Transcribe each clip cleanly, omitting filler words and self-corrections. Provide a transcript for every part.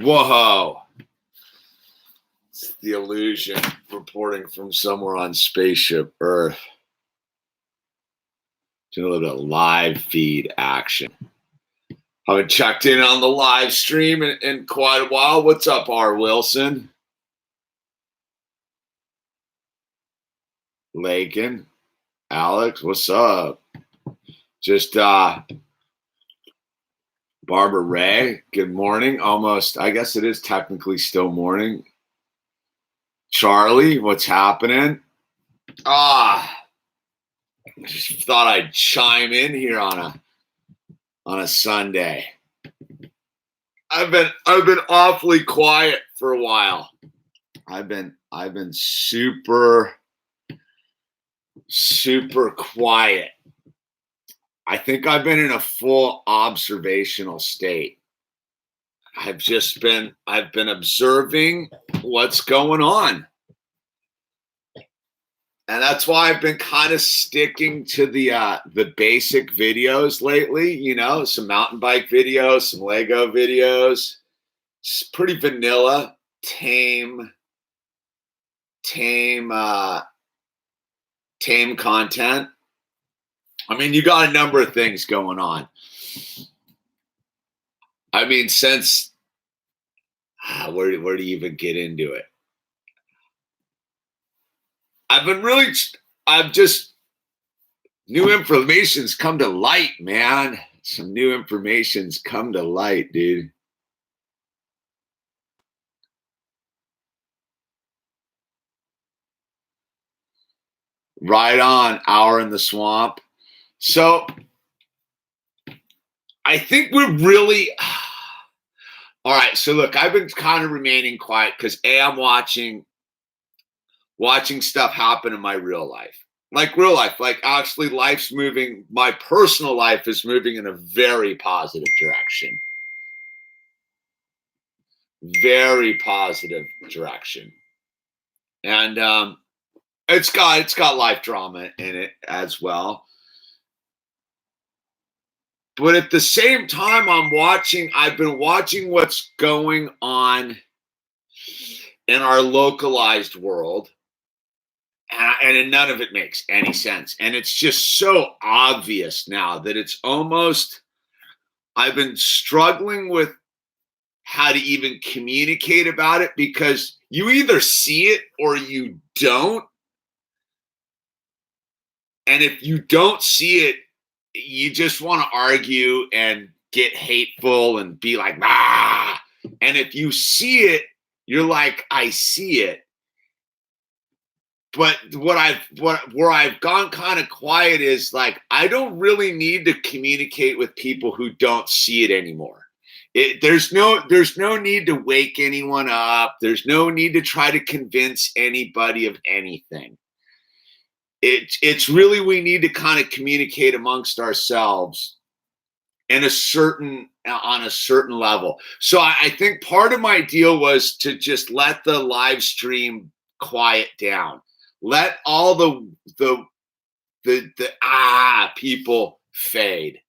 Whoa. It's the illusion reporting from somewhere on spaceship Earth. Doing a little bit of live feed action. Haven't checked in on the live stream in quite a while. What's up, R. Wilson? Lakin, Alex, what's up? Just Barbara Ray, good morning. Almost, I guess it is technically still morning. Charlie, what's happening? Just thought I'd chime in here on a Sunday. I've been awfully quiet for a while. I've been super quiet. I think I've been in a full observational state. I've been observing what's going on. And that's why I've been kind of sticking to the basic videos lately, you know, some mountain bike videos, some Lego videos. It's pretty vanilla, tame content. I mean, you got a number of things going on. I mean, since where do you even get into it? New information's come to light, man. Some new information's come to light, dude. Right on, Hour in the Swamp. So I think we're really all right. So look, I've been kind of remaining quiet because I'm watching stuff happen in my real life. Like real life. Like actually life's moving, my personal life is moving in a very positive direction. Very positive direction. And it's got life drama in it as well. But at the same time, I've been watching what's going on in our localized world. And none of it makes any sense. And it's just so obvious now that it's almost, I've been struggling with how to even communicate about it because you either see it or you don't. And if you don't see it, you just want to argue and get hateful and be like, ah. And if you see it, you're like, I see it. But where I've gone kind of quiet is like, I don't really need to communicate with people who don't see it anymore. There's no need to wake anyone up. There's no need to try to convince anybody of anything. It's really, we need to kind of communicate amongst ourselves on a certain level. So I think part of my deal was to just let the live stream quiet down. Let all the people fade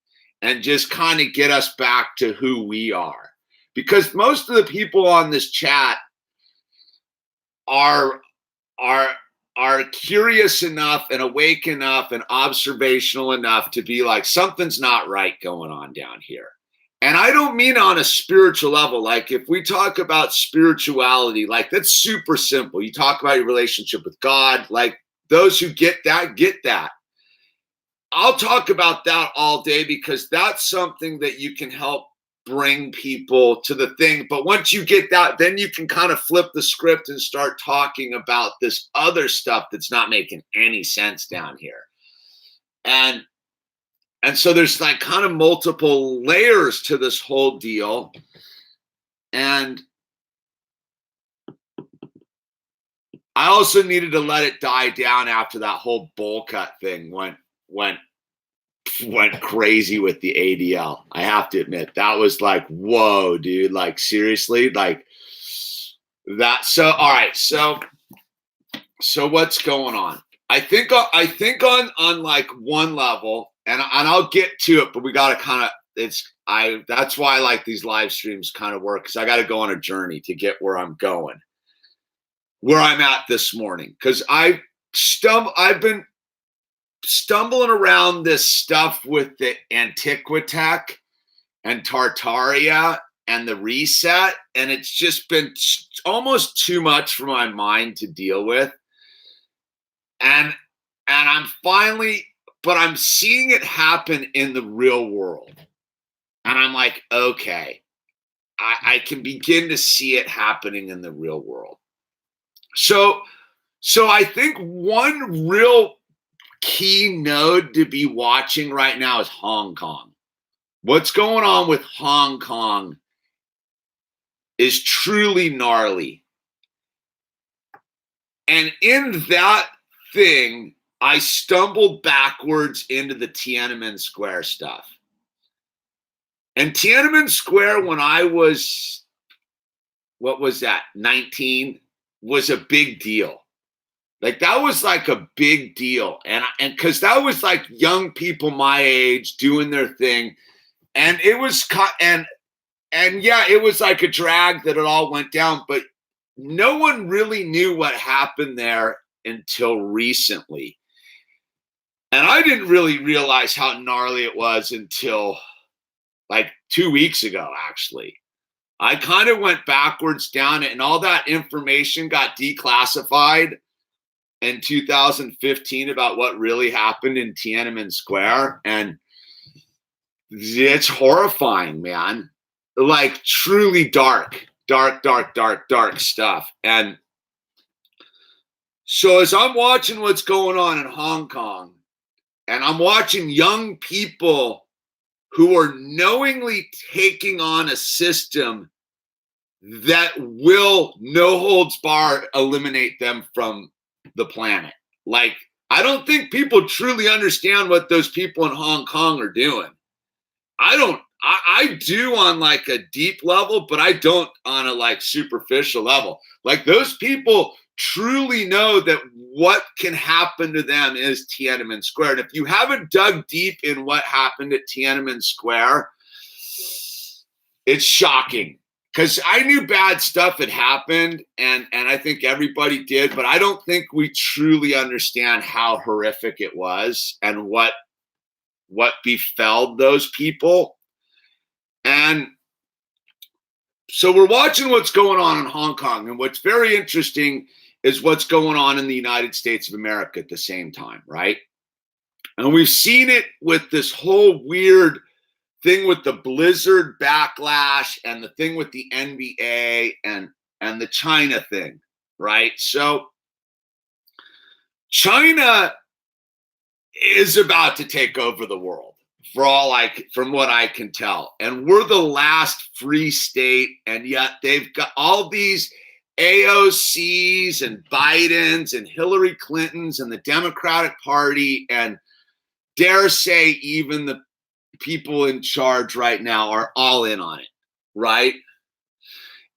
and just kind of get us back to who we are. Because most of the people on this chat are curious enough and awake enough and observational enough to be like, something's not right going on down here. And I don't mean on a spiritual level. Like if we talk about spirituality, like that's super simple. You talk about your relationship with God, like those who get that, get that. I'll talk about that all day because that's something that you can help bring people to the thing. But once you get that, then you can kind of flip the script and start talking about this other stuff that's not making any sense down here. And so there's like kind of multiple layers to this whole deal. And I also needed to let it die down after that whole bowl cut thing went crazy with the ADL. I have to admit, that was like, whoa, dude, like seriously, like that. So, all right. So what's going on? I think on like one level, and I'll get to it, but we got to kind of that's why I like these live streams kind of work, because I got to go on a journey to get where I'm going, where I'm at this morning. Because I've been stumbling around this stuff with the Antiquitech and Tartaria and the reset, and it's just been almost too much for my mind to deal with. And I'm seeing it happen in the real world. And I'm like, okay, I can begin to see it happening in the real world. So I think one real key node to be watching right now is Hong Kong. What's going on with Hong Kong is truly gnarly. And in that thing, I stumbled backwards into the Tiananmen Square stuff. And Tiananmen Square, when I was, 19, was a big deal. Like, that was like a big deal. And because that was like young people my age doing their thing. And it was, and yeah, it was like a drag that it all went down. But no one really knew what happened there until recently. And I didn't really realize how gnarly it was until like 2 weeks ago, actually. I kind of went backwards down it, and all that information got declassified in 2015 about what really happened in Tiananmen Square. And it's horrifying, man. Like, truly dark stuff. And so as I'm watching what's going on in Hong Kong, and I'm watching young people who are knowingly taking on a system that will, no holds barred, eliminate them from the planet. Like, I don't think people truly understand what those people in Hong Kong are doing. I do on like a deep level, but I don't on a like superficial level. Like, those people truly know that what can happen to them is Tiananmen Square. And if you haven't dug deep in what happened at Tiananmen Square, it's shocking. Because I knew bad stuff had happened, and I think everybody did, but I don't think we truly understand how horrific it was and what befell those people. And so we're watching what's going on in Hong Kong, and what's very interesting is what's going on in the United States of America at the same time, right? And we've seen it with this whole weird thing with the Blizzard backlash and the thing with the NBA and the China thing, right? So China is about to take over the world, from what I can tell. And we're the last free state, and yet they've got all these AOCs and Bidens and Hillary Clintons and the Democratic Party, and dare say even the people in charge right now are all in on it, right?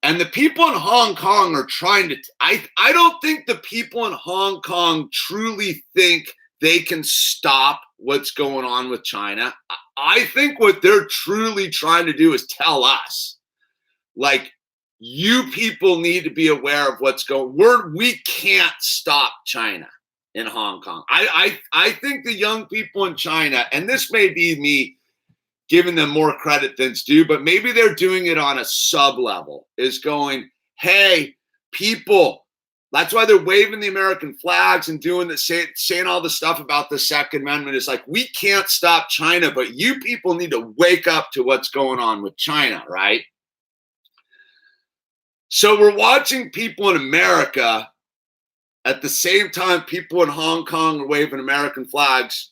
And the people in Hong Kong are trying to, I don't think the people in Hong Kong truly think they can stop what's going on with China. I think what they're truly trying to do is tell us, like, you people need to be aware of what's going on. We can't stop China in Hong Kong. I think the young people in China, and this may be me giving them more credit than's due, but maybe they're doing it on a sub level, is going, hey, people, that's why they're waving the American flags and doing the saying all the stuff about the Second Amendment. Is like, we can't stop China, but you people need to wake up to what's going on with China, right? So we're watching people in America at the same time people in Hong Kong are waving American flags,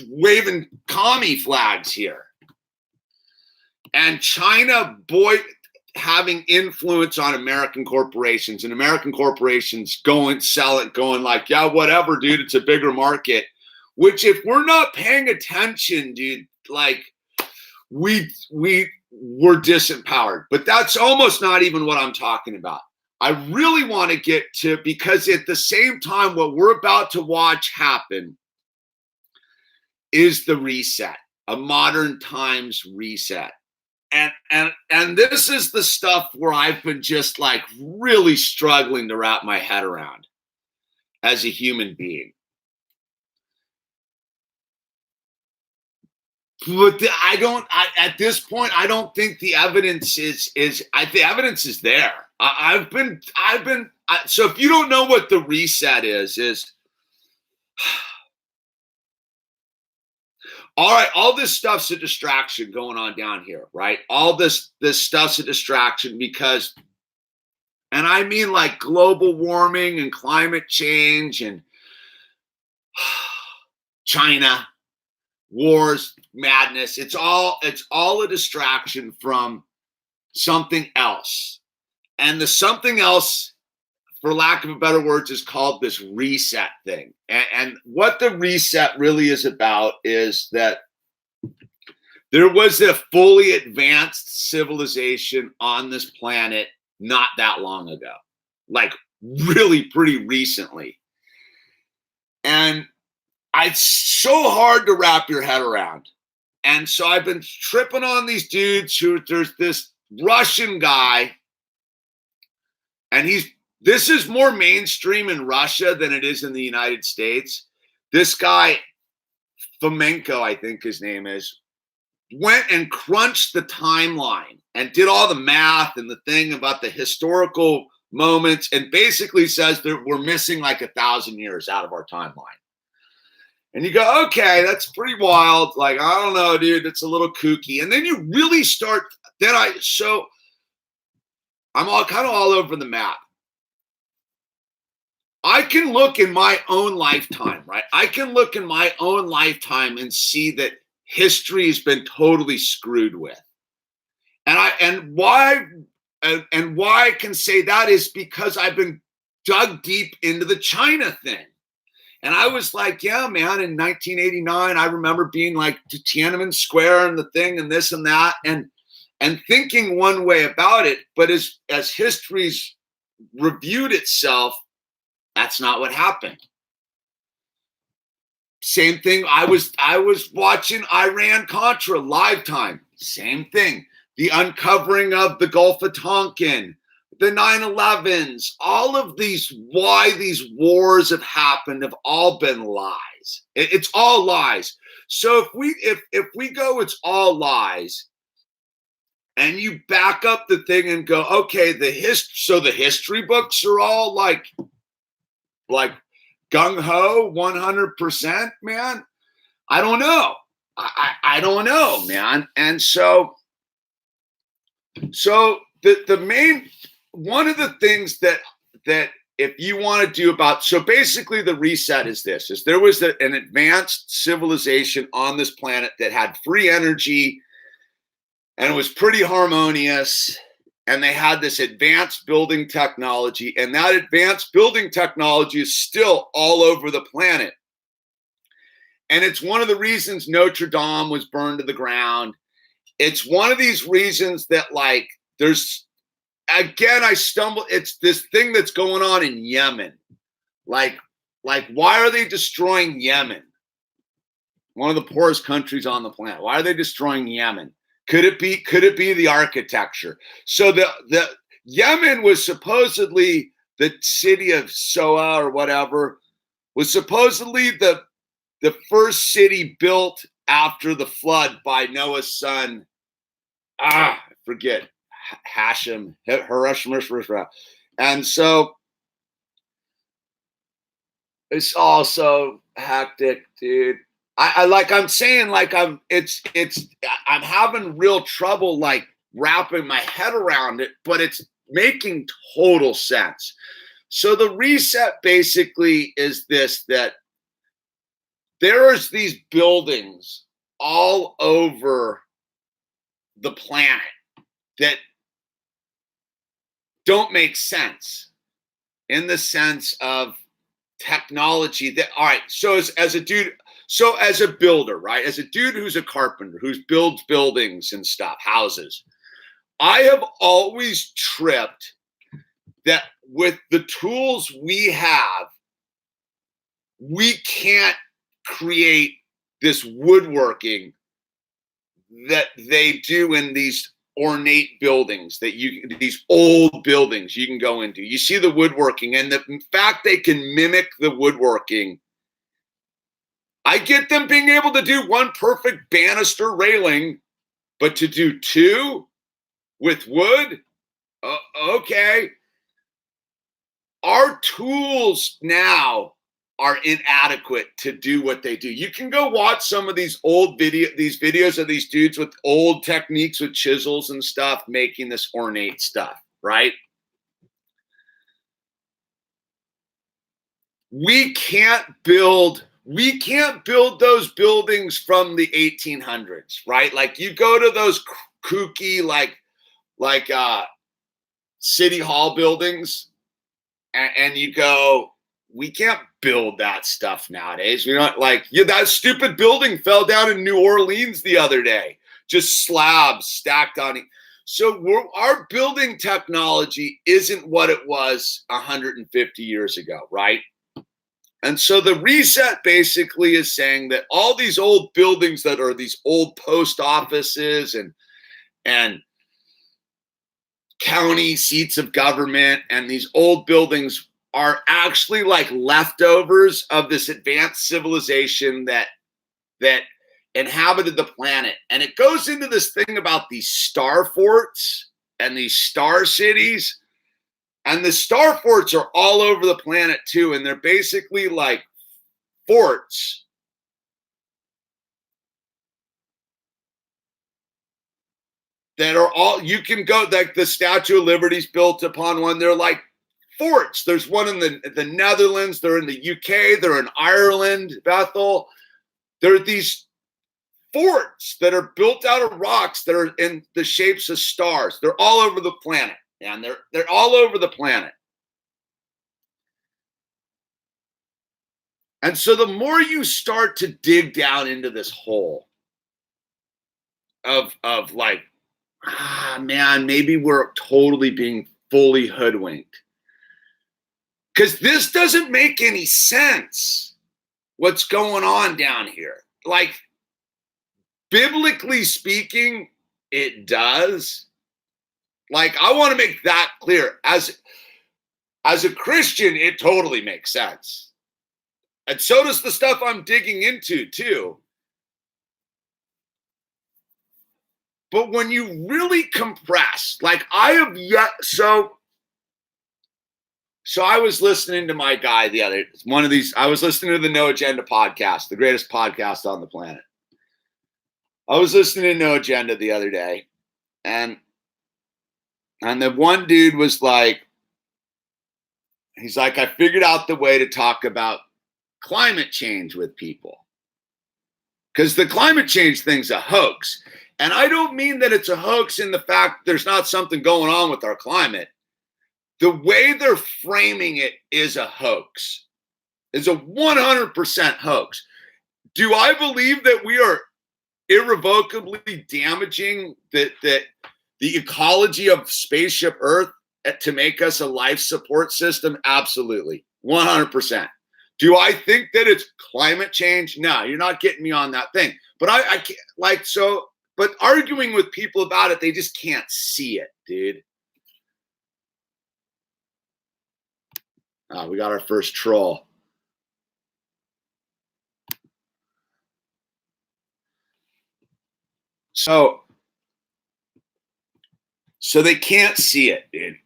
waving commie flags here. And China, having influence on American corporations, and American corporations going like, yeah, whatever, dude, it's a bigger market. Which, if we're not paying attention, dude, like, we're disempowered. But that's almost not even what I'm talking about. I really want to get to, because at the same time, what we're about to watch happen is the reset. a modern times reset. And this is the stuff where I've been just like really struggling to wrap my head around as a human being. But at this point, I don't think the evidence the evidence is there. So if you don't know what the reset is all right, all this stuff's a distraction going on down here, right? All this stuff's a distraction because, and I mean like global warming and climate change and China, wars, madness. It's all a distraction from something else. And the something else, for lack of a better words, is called this reset thing. And what the reset really is about is that there was a fully advanced civilization on this planet not that long ago, like really pretty recently. And it's so hard to wrap your head around. And so I've been tripping on these dudes there's this Russian guy, and this is more mainstream in Russia than it is in the United States. This guy, Fomenko, I think his name is, went and crunched the timeline and did all the math and the thing about the historical moments and basically says that we're missing like 1,000 years out of our timeline. And you go, okay, that's pretty wild. Like, I don't know, dude, it's a little kooky. And then you really start, I'm all over the map. I can look in my own lifetime, right? I can look in my own lifetime and see that history has been totally screwed with. And why I can say that is because I've been dug deep into the China thing. And I was like, yeah, man, in 1989, I remember being like to Tiananmen Square and the thing and this and that and thinking one way about it. But as history's reviewed itself, that's not what happened. Same thing. I was watching Iran-Contra live time. Same thing. The uncovering of the Gulf of Tonkin, the 9/11s, all of why these wars have happened have all been lies. It's all lies. So if we go, it's all lies, and you back up the thing and go, okay, the history books are all like gung-ho 100%, man. I don't know. I don't know, man. And so the main, one of the things that if you want to do so basically the reset is there was an advanced civilization on this planet that had free energy and it was pretty harmonious. And they had this advanced building technology, and that advanced building technology is still all over the planet. And it's one of the reasons Notre Dame was burned to the ground. It's one of these reasons that, like, it's this thing that's going on in Yemen. Like, why are they destroying Yemen? One of the poorest countries on the planet. Why are they destroying Yemen? Could it be the architecture? So the Yemen was supposedly the city of Soa or whatever, was supposedly the first city built after the flood by Noah's son. I forget, Hashem, and so it's also hectic, dude. I'm having real trouble like wrapping my head around it, but it's making total sense. So the reset basically is that there's these buildings all over the planet that don't make sense in the sense of technology all right, so as a builder, right? As a dude who's a carpenter, who builds buildings and stuff, houses, I have always tripped that with the tools we have, we can't create this woodworking that they do in these ornate buildings these old buildings you can go into. You see the woodworking, and the fact they can mimic the woodworking. I get them being able to do one perfect banister railing, but to do two with wood, okay. Our tools now are inadequate to do what they do. You can go watch some of these videos of these dudes with old techniques with chisels and stuff making this ornate stuff, right? We can't build those buildings from the 1800s, right? Like you go to those kooky like city hall buildings, and you go, we can't build that stuff nowadays. We're not like, yeah, that stupid building fell down in New Orleans the other day, just slabs stacked on it. So our building technology isn't what it was 150 years ago, right? And so the reset basically is saying that all these old buildings that are these old post offices and county seats of government and these old buildings are actually like leftovers of this advanced civilization that inhabited the planet. And it goes into this thing about these star forts and these star cities. And the star forts are all over the planet too. And they're basically like forts that are all, you can go, like the Statue of Liberty's built upon one. They're like forts. There's one in the Netherlands. They're in the UK. They're in Ireland, Bethel. There are these forts that are built out of rocks that are in the shapes of stars. They're all over the planet, and they're all over the planet. And so the more you start to dig down into this hole of like, man, maybe we're totally being fully hoodwinked. Because this doesn't make any sense, what's going on down here. Like, biblically speaking, it does. Like, I want to make that clear. As a Christian, it totally makes sense. And so does the stuff I'm digging into, too. But when you really compress, like I have yet, so I was listening to my guy I was listening to the No Agenda podcast, the greatest podcast on the planet. I was listening to No Agenda the other day, and the one dude was like, he's like, I figured out the way to talk about climate change with people. Because the climate change thing's a hoax. And I don't mean that it's a hoax in the fact there's not something going on with our climate. The way they're framing it is a hoax. It's a 100% hoax. Do I believe that we are irrevocably damaging the ecology of spaceship Earth to make us a life support system? Absolutely. 100%. Do I think that it's climate change? No, you're not getting me on that thing. But I can't, like, so, but arguing with people about it, they just can't see it, dude. We got our first troll. So they can't see it, dude.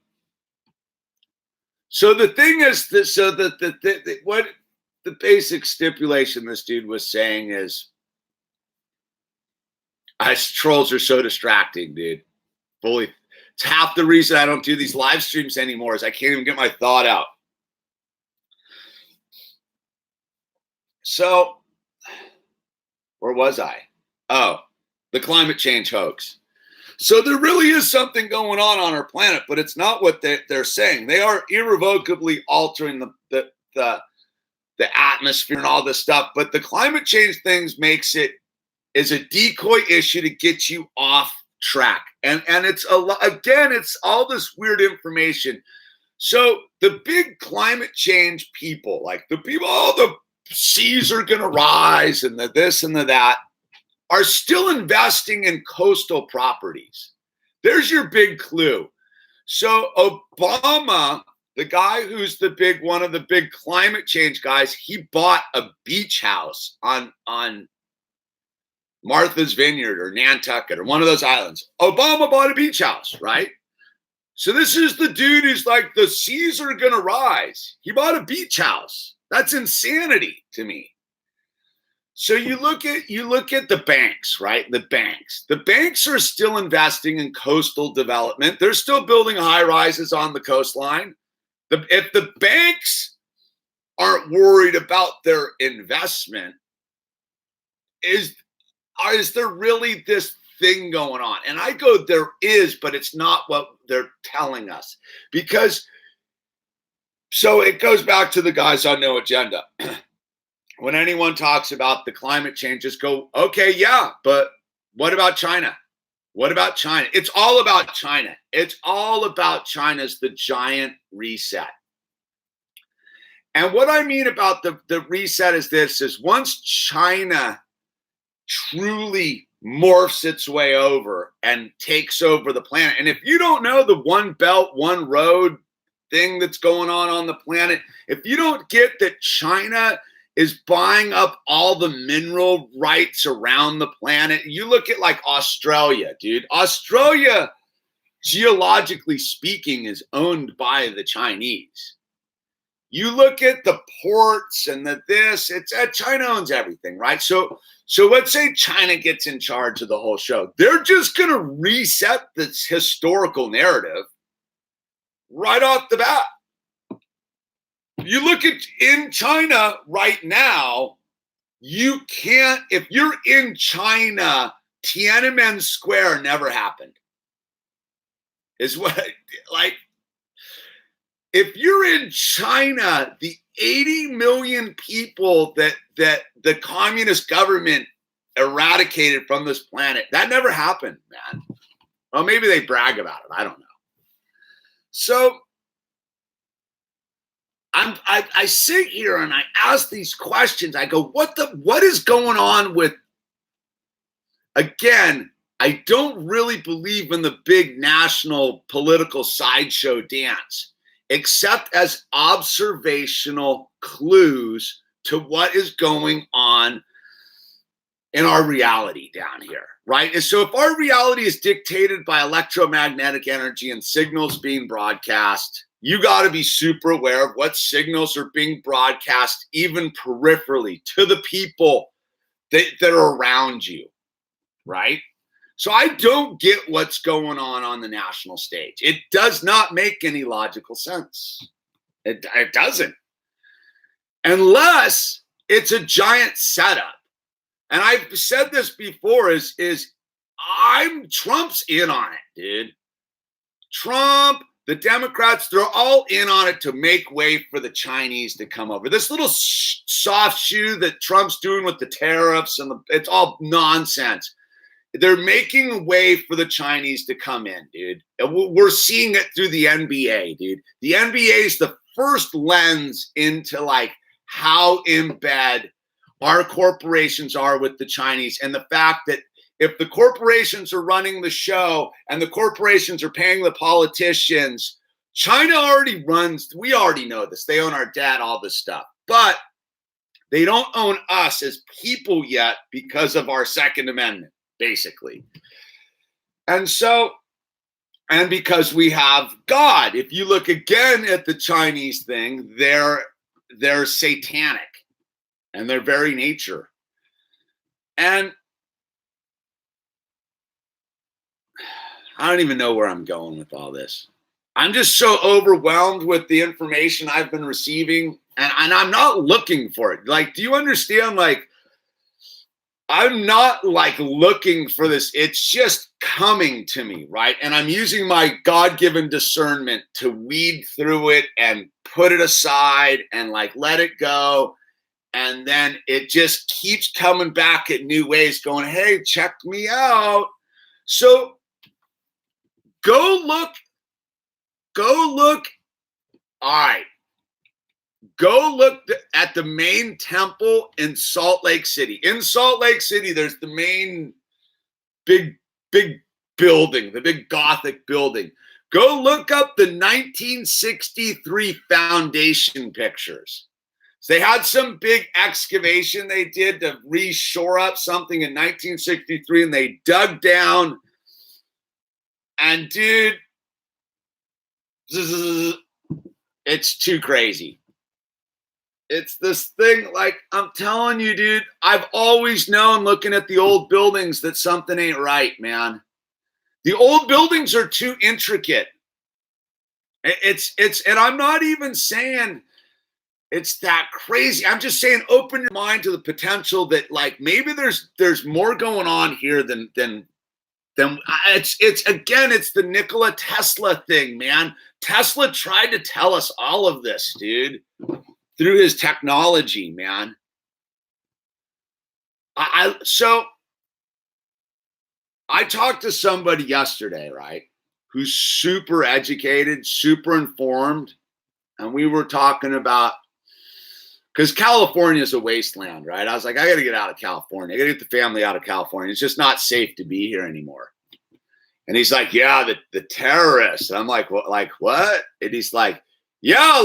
So the thing is that, so that what the basic stipulation this dude was saying is, trolls are so distracting, dude. It's half the reason I don't do these live streams anymore is I can't even get my thought out. So, where was I? Oh, the climate change hoax. So there really is something going on our planet, but it's not what they're saying. They are irrevocably altering the atmosphere and all this stuff. But the climate change things is a decoy issue to get you off track. And it's it's all this weird information. So the big climate change people, like the people, the seas are going to rise and the this and the that. are still investing in coastal properties. There's your big clue. So Obama, the guy who's one of the big climate change guys, he bought a beach house on Martha's Vineyard or Nantucket or one of those islands. Obama bought a beach house, right? So this is the dude who's like, the seas are going to rise. He bought a beach house. That's insanity to me. So you look at the banks, right? The banks are still investing in coastal development. They're still building high rises on the coastline. If the banks aren't worried about their investment, is there really this thing going on? And I go, there is, but it's not what they're telling us. Because, so it goes back to the guys on No Agenda. When anyone talks about the climate change, just go, okay, yeah, but what about China? What about China? It's all about China. It's all about China's the giant reset. And what I mean about the reset is this, is once China truly morphs its way over and takes over the planet, and if you don't know the one belt, one road thing that's going on the planet, if you don't get that China is buying up all the mineral rights around the planet. You look at like Australia, dude. Australia, geologically speaking, is owned by the Chinese. You look at the ports and China owns everything, right? So let's say China gets in charge of the whole show. They're just going to reset this historical narrative right off the bat. You look at in China right now, you can't, if you're in China, Tiananmen Square never happened. Is what, like, if you're in China, the 80 million people that the communist government eradicated from this planet, that never happened, man. Well, maybe they brag about it. I don't know. So I sit here and I ask these questions. I go, what is going on with, again, I don't really believe in the big national political sideshow dance, except as observational clues to what is going on in our reality down here, right? And so if our reality is dictated by electromagnetic energy and signals being broadcast, you got to be super aware of what signals are being broadcast, even peripherally, to the people that are around you, right? So I don't get what's going on the national stage. It does not make any logical sense. It doesn't. Unless it's a giant setup. And I've said this before, Trump's in on it, dude. Trump, the Democrats, they're all in on it to make way for the Chinese to come over. This little soft shoe that Trump's doing with the tariffs, it's all nonsense. They're making way for the Chinese to come in, dude. And we're seeing it through the NBA, dude. The NBA is the first lens into like how in bed our corporations are with the Chinese, and the fact that if the corporations are running the show and the corporations are paying the politicians, China already runs, we already know this. They own our debt, all this stuff. But they don't own us as people yet because of our Second Amendment, basically. And because we have God. If you look again at the Chinese thing, they're satanic and their very nature. And I don't even know where I'm going with all this. I'm just so overwhelmed with the information I've been receiving, and I'm not looking for it. Like, do you understand? Like, I'm not like looking for this. It's just coming to me, right? And I'm using my God-given discernment to weed through it and put it aside and like let it go. And then it just keeps coming back at new ways, going, hey, check me out. So go look. All right. Go look at the main temple in Salt Lake City. In Salt Lake City, there's the main big building, the big Gothic building. Go look up the 1963 foundation pictures. So they had some big excavation they did to re-shore up something in 1963, and they dug down. And dude, it's too crazy. It's this thing, like, I'm telling you, dude, I've always known looking at the old buildings that something ain't right, man. The old buildings are too intricate. And I'm not even saying it's that crazy. I'm just saying, open your mind to the potential that, like, maybe there's more going on here than it's again, it's the Nikola Tesla thing, man. Tesla tried to tell us all of this, dude, through his technology, man. So I talked to somebody yesterday, right, who's super educated, super informed, and we were talking about, because California is a wasteland, right? I was like, I got to get out of California. I got to get the family out of California. It's just not safe to be here anymore. And he's like, yeah, the terrorists. And I'm like, what? And he's like, yeah,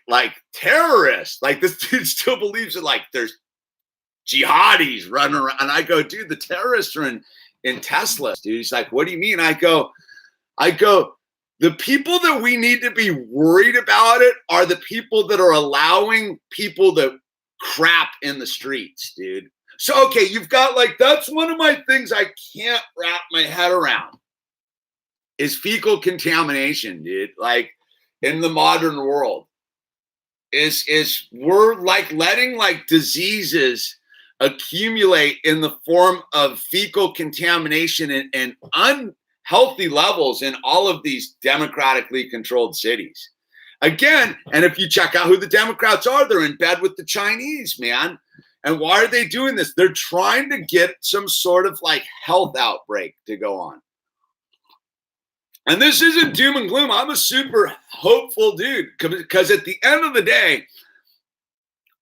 like terrorists. Like, this dude still believes that, like, there's jihadis running around. And I go, dude, the terrorists are in Teslas, dude. He's like, what do you mean? I go, the people that we need to be worried about it are the people that are allowing people to crap in the streets, dude. So, okay, you've got, like, that's one of my things I can't wrap my head around is fecal contamination, dude. Like, in the modern world, is we're, like, letting, like, diseases accumulate in the form of fecal contamination and unhealthy levels in all of these democratically controlled cities. Again, and if you check out who the Democrats are, they're in bed with the Chinese, man. And why are they doing this? They're trying to get some sort of, like, health outbreak to go on. And this isn't doom and gloom. I'm a super hopeful dude, because at the end of the day,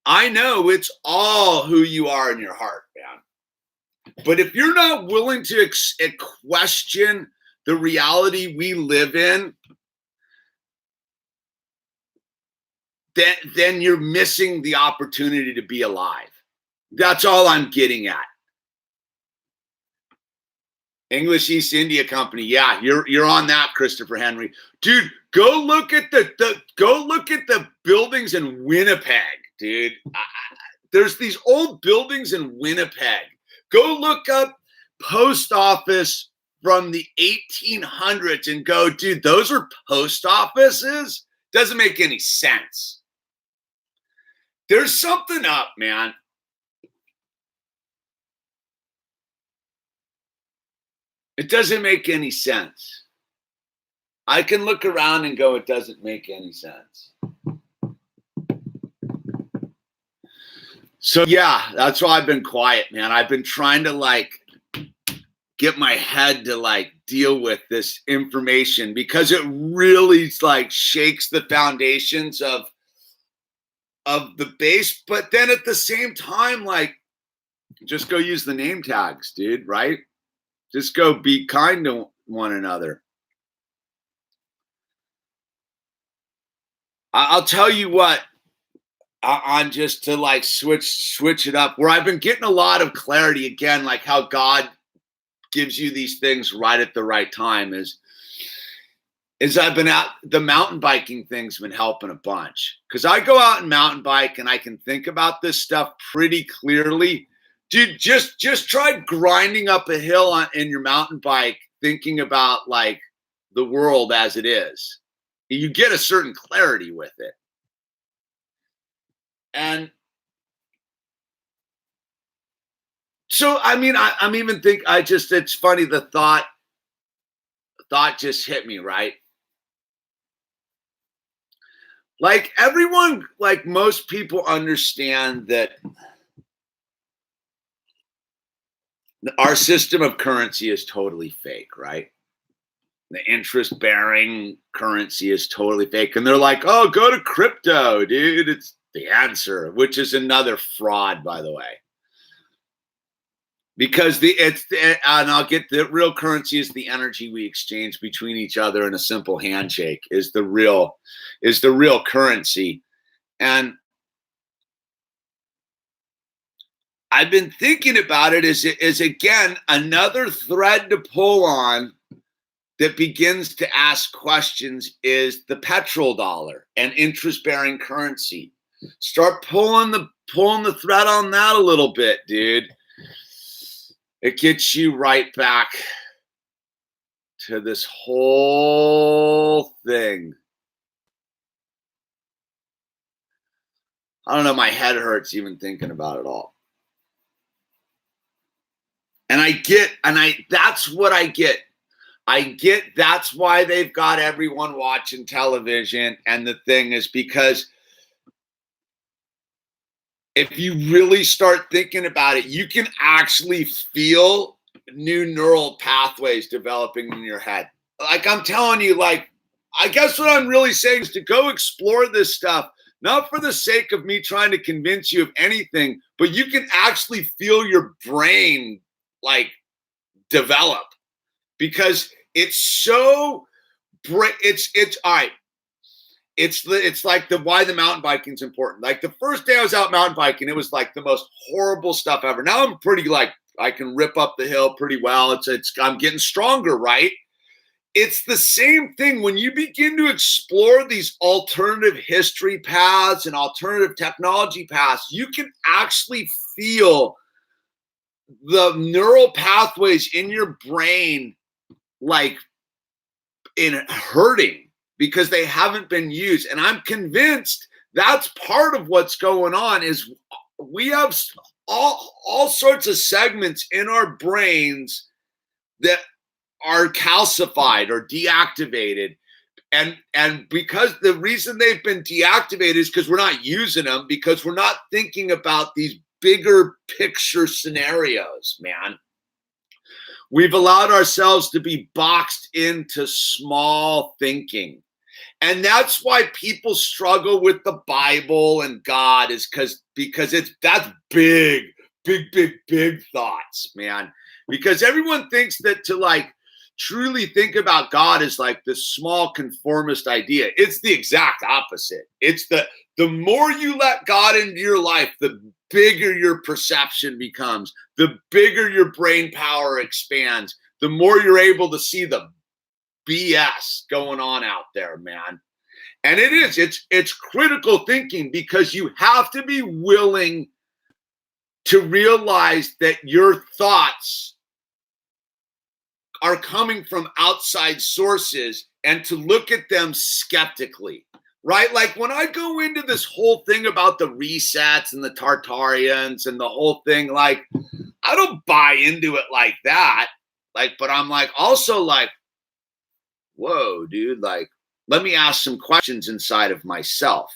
I know it's all who you are in your heart, man. But if you're not willing to question the reality we live in, then you're missing the opportunity to be alive. That's all I'm getting at. English East India Company. Yeah, you're on that, Christopher Henry. Dude, go look at the buildings in Winnipeg, dude. There's these old buildings in Winnipeg. Go look up post office from the 1800s and go, dude, those are post offices? Doesn't make any sense. There's something up, man. It doesn't make any sense. I can look around and go, it doesn't make any sense. So yeah, that's why I've been quiet, man. I've been trying to, like, get my head to, like, deal with this information, because it really, like, shakes the foundations of the base. But then at the same time, like, just go use the name tags, dude, right? Just go be kind to one another. I'll tell you what, on just to, like, switch it up, where I've been getting a lot of clarity again, like how God gives you these things right at the right time, is I've been out, the mountain biking thing's been helping a bunch, because I go out and mountain bike and I can think about this stuff pretty clearly. Dude, just try grinding up a hill in your mountain bike, thinking about, like, the world as it is. You get a certain clarity with it. And so, I mean, I'm even think it's funny, the thought just hit me, right? Like, everyone, like, most people understand that our system of currency is totally fake, right? The interest-bearing currency is totally fake. And they're like, oh, go to crypto, dude. the answer, which is another fraud, by the way. Because and I'll get the real currency is the energy we exchange between each other in a simple handshake is the real currency. And I've been thinking about it as again another thread to pull on that begins to ask questions is the petrodollar and interest-bearing currency. Start pulling the thread on that a little bit, dude. It gets you right back to this whole thing. I don't know, my head hurts even thinking about it all. And that's what I get. That's why they've got everyone watching television. And the thing is because if you really start thinking about it, you can actually feel new neural pathways developing in your head. Like I'm telling you, like, I guess what I'm really saying is to go explore this stuff, not for the sake of me trying to convince you of anything, but you can actually feel your brain like develop because it's so it's all right. It's like why the mountain biking is important. Like the first day I was out mountain biking, it was like the most horrible stuff ever. Now I'm pretty like I can rip up the hill pretty well. I'm getting stronger, right? It's the same thing when you begin to explore these alternative history paths and alternative technology paths, you can actually feel the neural pathways in your brain like in hurting because they haven't been used. And I'm convinced that's part of what's going on is we have all sorts of segments in our brains that are calcified or deactivated. And because the reason they've been deactivated is because we're not using them, because we're not thinking about these bigger picture scenarios, man. We've allowed ourselves to be boxed into small thinking. And that's why people struggle with the Bible and God is because that's big thoughts, man. Because everyone thinks that to like truly think about God is like this small conformist idea. It's the exact opposite. It's the more you let God into your life, the bigger your perception becomes, the bigger your brain power expands, the more you're able to see the BS going on out there, man. And it's critical thinking because you have to be willing to realize that your thoughts are coming from outside sources and to look at them skeptically, right? Like when I go into this whole thing about the resets and the Tartarians and the whole thing, like I don't buy into it like that. Like, but I'm like also like, whoa, dude, like, let me ask some questions inside of myself.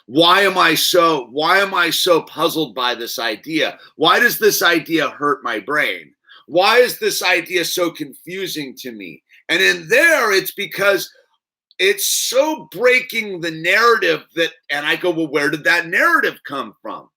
Why am I so puzzled by this idea? Why does this idea hurt my brain? Why is this idea so confusing to me? And in there, it's because it's so breaking the narrative and I go, well, where did that narrative come from?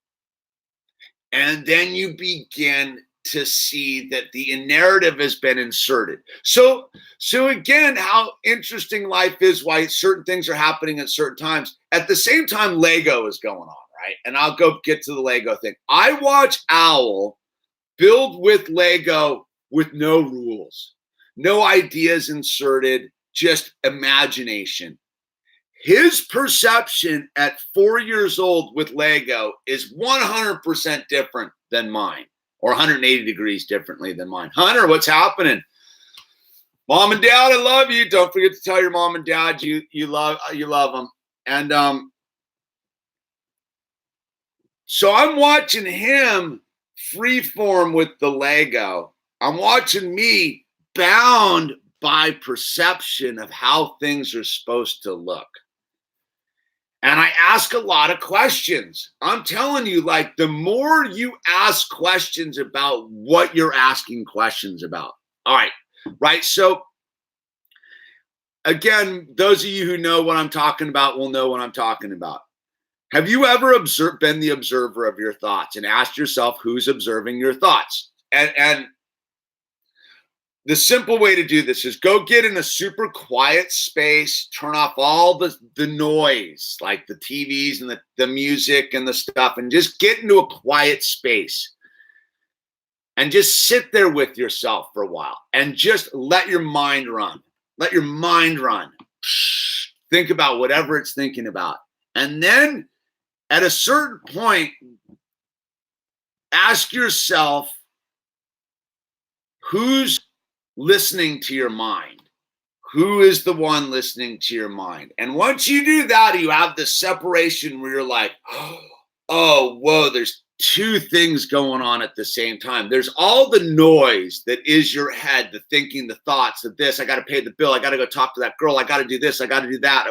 And then you begin to see that the narrative has been inserted. So again, how interesting life is, why certain things are happening at certain times. At the same time, Lego is going on, right? And I'll go get to the Lego thing. I watch Owl build with Lego with no rules, no ideas inserted, just imagination. His perception at 4 years old with Lego is 100% different than mine, or 180 degrees differently than mine. Hunter, what's happening? Mom and Dad, I love you. Don't forget to tell your mom and dad you love them. And so I'm watching him freeform with the Lego. I'm watching me bound by perception of how things are supposed to look. And I ask a lot of questions. I'm telling you, like, the more you ask questions about what you're asking questions about. All right, right? So, again, those of you who know what I'm talking about will know what I'm talking about. Have you ever been the observer of your thoughts and asked yourself who's observing your thoughts? And the simple way to do this is go get in a super quiet space, turn off all the noise, like the TVs and the music and the stuff, and just get into a quiet space. And just sit there with yourself for a while and just let your mind run. Let your mind run. Think about whatever it's thinking about. And then at a certain point, ask yourself, who's listening to your mind? Who is the one listening to your mind? And once you do that, you have this separation where you're like, oh, whoa, there's two things going on at the same time. There's all the noise that is your head, the thinking, the thoughts, the this, I got to pay the bill, I got to go talk to that girl, I got to do this, I got to do that.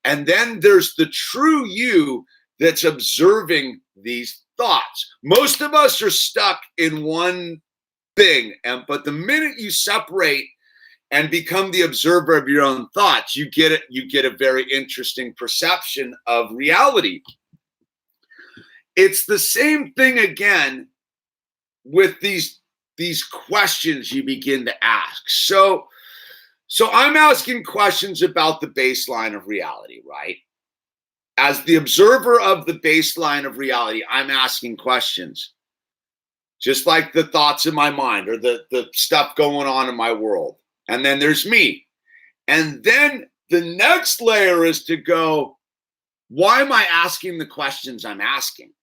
And then there's the true you that's observing these thoughts. Most of us are stuck in one thing, but the minute you separate and become the observer of your own thoughts, you get a very interesting perception of reality. It's the same thing again with these questions you begin to ask. So I'm asking questions about the baseline of reality, right? As the observer of the baseline of reality, I'm asking questions. Just like the thoughts in my mind or the stuff going on in my world. And then there's me. And then the next layer is to go, why am I asking the questions I'm asking?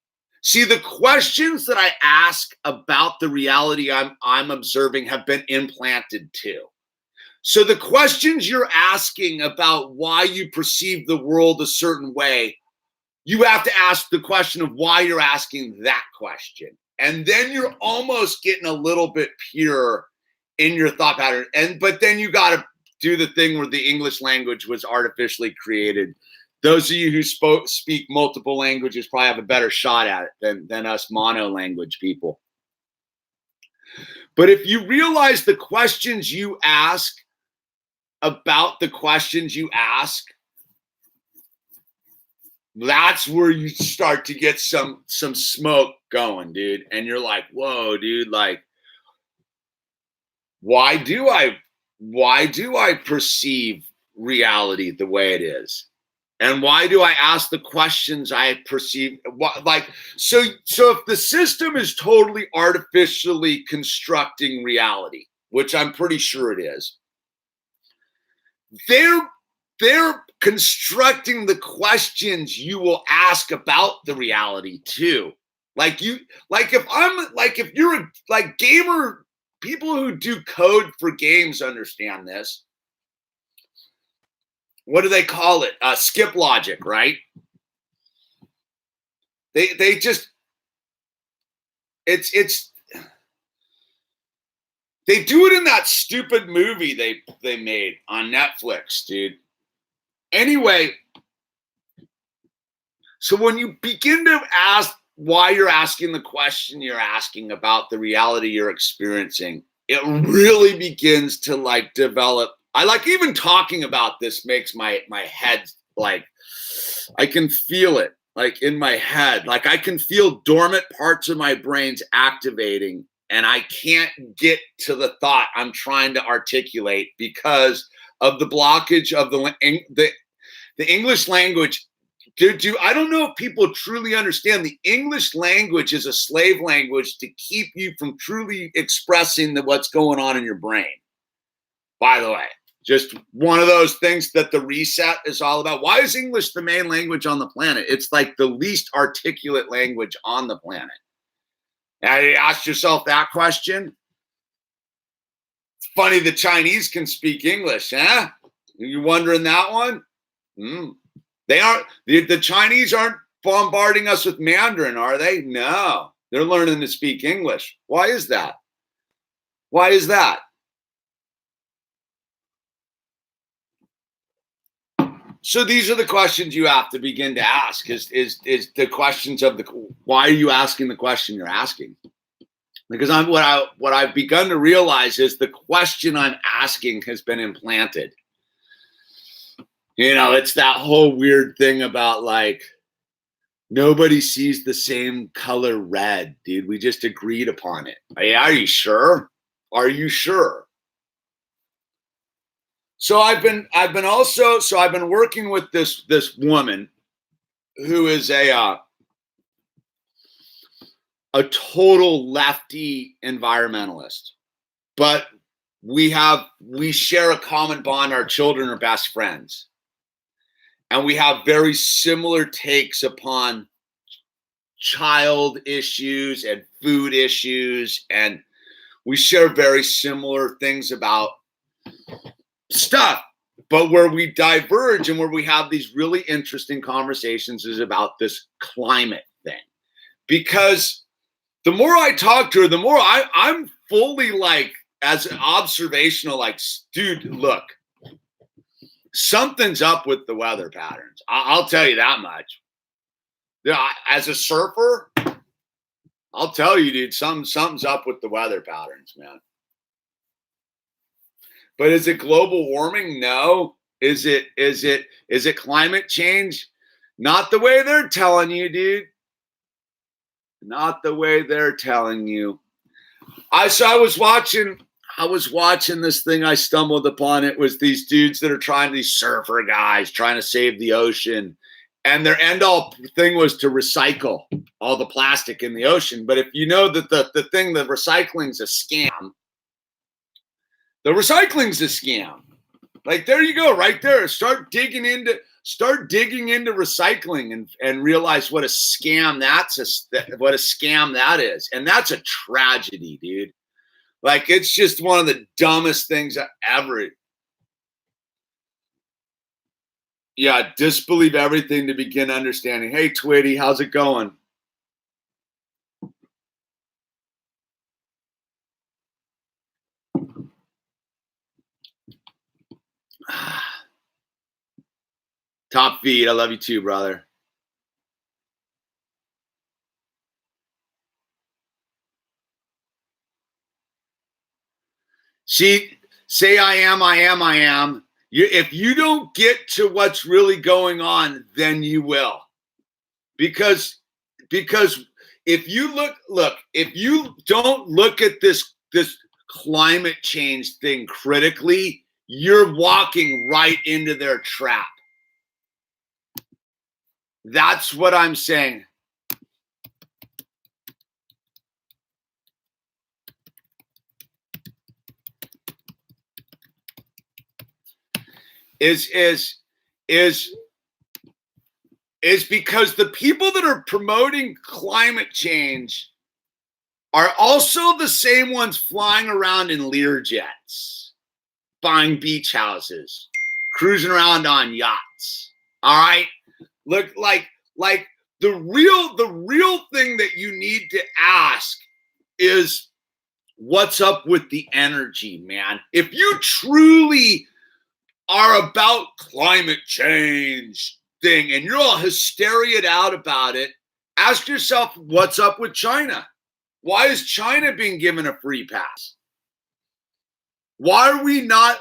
See, the questions that I ask about the reality I'm observing have been implanted too. So the questions you're asking about why you perceive the world a certain way, you have to ask the question of why you're asking that question. And then you're almost getting a little bit pure in your thought pattern. But then you got to do the thing where the English language was artificially created. Those of you who speak multiple languages probably have a better shot at it than us mono language people. But if you realize the questions you ask about the questions you ask, that's where you start to get some smoke going, dude. And you're like, whoa, dude, like, why do I perceive reality the way it is? And why do I ask the questions I perceive? So if the system is totally artificially constructing reality, which I'm pretty sure it is, they're constructing the questions you will ask about the reality too. If you're a gamer, people who do code for games understand this. What do they call it? Skip logic, right? They just they do it in that stupid movie they made on Netflix, dude. Anyway, so when you begin to ask why you're asking the question you're asking about the reality you're experiencing, it really begins to like develop. I like even talking about this makes my head like, I can feel it like in my head. Like I can feel dormant parts of my brains activating and I can't get to the thought I'm trying to articulate because of the blockage of the English language. I don't know if people truly understand the English language is a slave language to keep you from truly expressing what's going on in your brain. By the way, just one of those things that the reset is all about. Why is English the main language on the planet? It's like the least articulate language on the planet. Now you ask yourself that question. It's funny the Chinese can speak English, huh? Are you wondering that one? They aren't. The Chinese aren't bombarding us with Mandarin, are they? No, they're learning to speak English. Why is that? Why is that? So these are the questions you have to begin to ask. Is the questions of why are you asking the question you're asking? Because what I've begun to realize is the question I'm asking has been implanted. It's that whole weird thing about like nobody sees the same color red, dude. We just agreed upon it. Hey, are you sure? Are you sure? So I've been working with this woman who is a total lefty environmentalist, but we share a common bond. Our children are best friends, and we have very similar takes upon child issues and food issues, and we share very similar things about stuff. But where we diverge and where we have these really interesting conversations is about this climate thing, because the more I talk to her, the more I'm fully like, as an observational, like, dude, look, something's up with the weather patterns. I'll tell you that much. As a surfer, I'll tell you, dude, something's up with the weather patterns, man. But is it global warming? No. Is it climate change? Not the way they're telling you, dude. Not the way they're telling you. I was watching this thing. I stumbled upon it. Was these dudes that are these surfer guys trying to save the ocean, and their end all thing was to recycle all the plastic in the ocean. But if you know that the recycling's a scam, the recycling's a scam. Like, there you go, right there. Start digging into recycling and realize what a scam that is. And that's a tragedy, dude. Like, it's just one of the dumbest things ever. Yeah, disbelieve everything to begin understanding. Hey, Twitty, how's it going? Top feed. I love you too, brother. Say I am. If you don't get to what's really going on, then you will. Because if you if you don't look at this climate change thing critically, you're walking right into their trap. That's what I'm saying. Is because the people that are promoting climate change are also the same ones flying around in Learjets, buying beach houses, cruising around on yachts. All right? Look, like the real thing that you need to ask is, what's up with the energy, man? If you truly are about climate change thing and you're all hysteria'd out about it, ask yourself, what's up with China? Why is China being given a free pass? Why are we not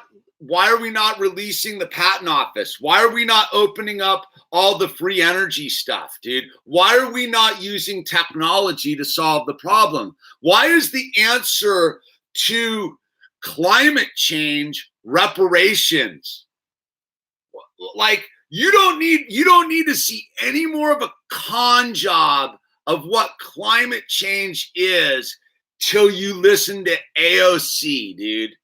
releasing the patent office? Why are we not opening up all the free energy stuff, dude? Why are we not using technology to solve the problem? Why is the answer to climate change reparations? Like, you don't need to see any more of a con job of what climate change is till you listen to AOC, dude.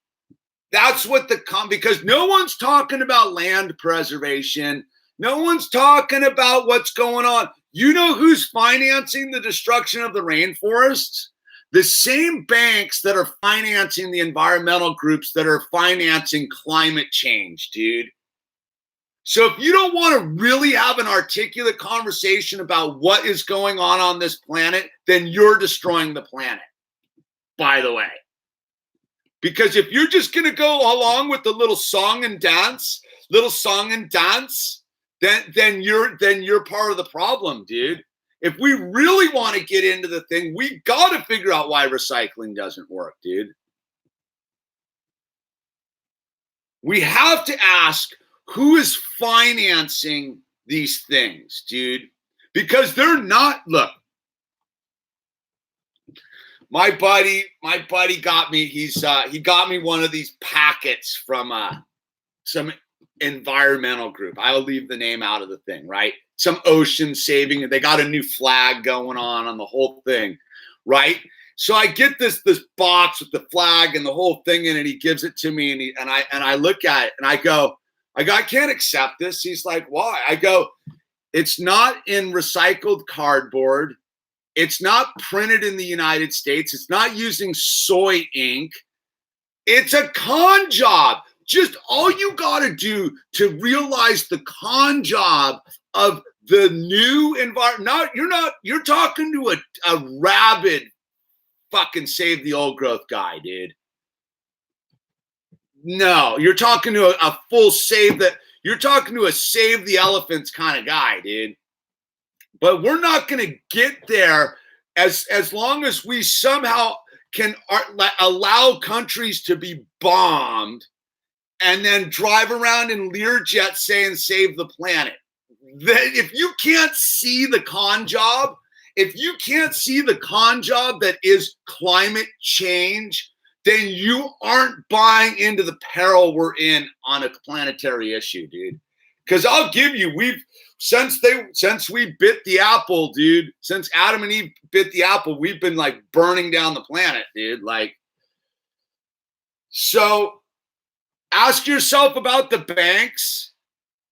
That's what because no one's talking about land preservation. No one's talking about what's going on. You know who's financing the destruction of the rainforests? The same banks that are financing the environmental groups that are financing climate change, dude. So if you don't want to really have an articulate conversation about what is going on this planet, then you're destroying the planet, by the way. Because if you're just going to go along with the little song and dance, then you're part of the problem, dude. If we really want to get into the thing, we got to figure out why recycling doesn't work, dude. We have to ask, who is financing these things, dude? Because they're not, look, my buddy got me, he got me one of these packets from some environmental group. I'll leave the name out of the thing, right? Some ocean saving, they got a new flag going on the whole thing, right? So I get this box with the flag and the whole thing in it. He gives it to me, and I look at it and I go, I can't accept this. He's like, why? I go, it's not in recycled cardboard. It's not printed in the United States. It's not using soy ink. It's a con job. Just all you got to do to realize the con job of the new environment. You're talking to a rabid fucking save the old growth guy, dude. No, you're talking to a full you're talking to a save the elephants kind of guy, dude. But we're not going to get there as long as we somehow can allow countries to be bombed and then drive around in Learjet saying save the planet. If you can't see the con job, if you can't see the con job that is climate change, then you aren't buying into the peril we're in on a planetary issue, dude. Because I'll give you, since we bit the apple, dude, since Adam and Eve bit the apple, we've been like burning down the planet, dude. Like, so ask yourself about the banks.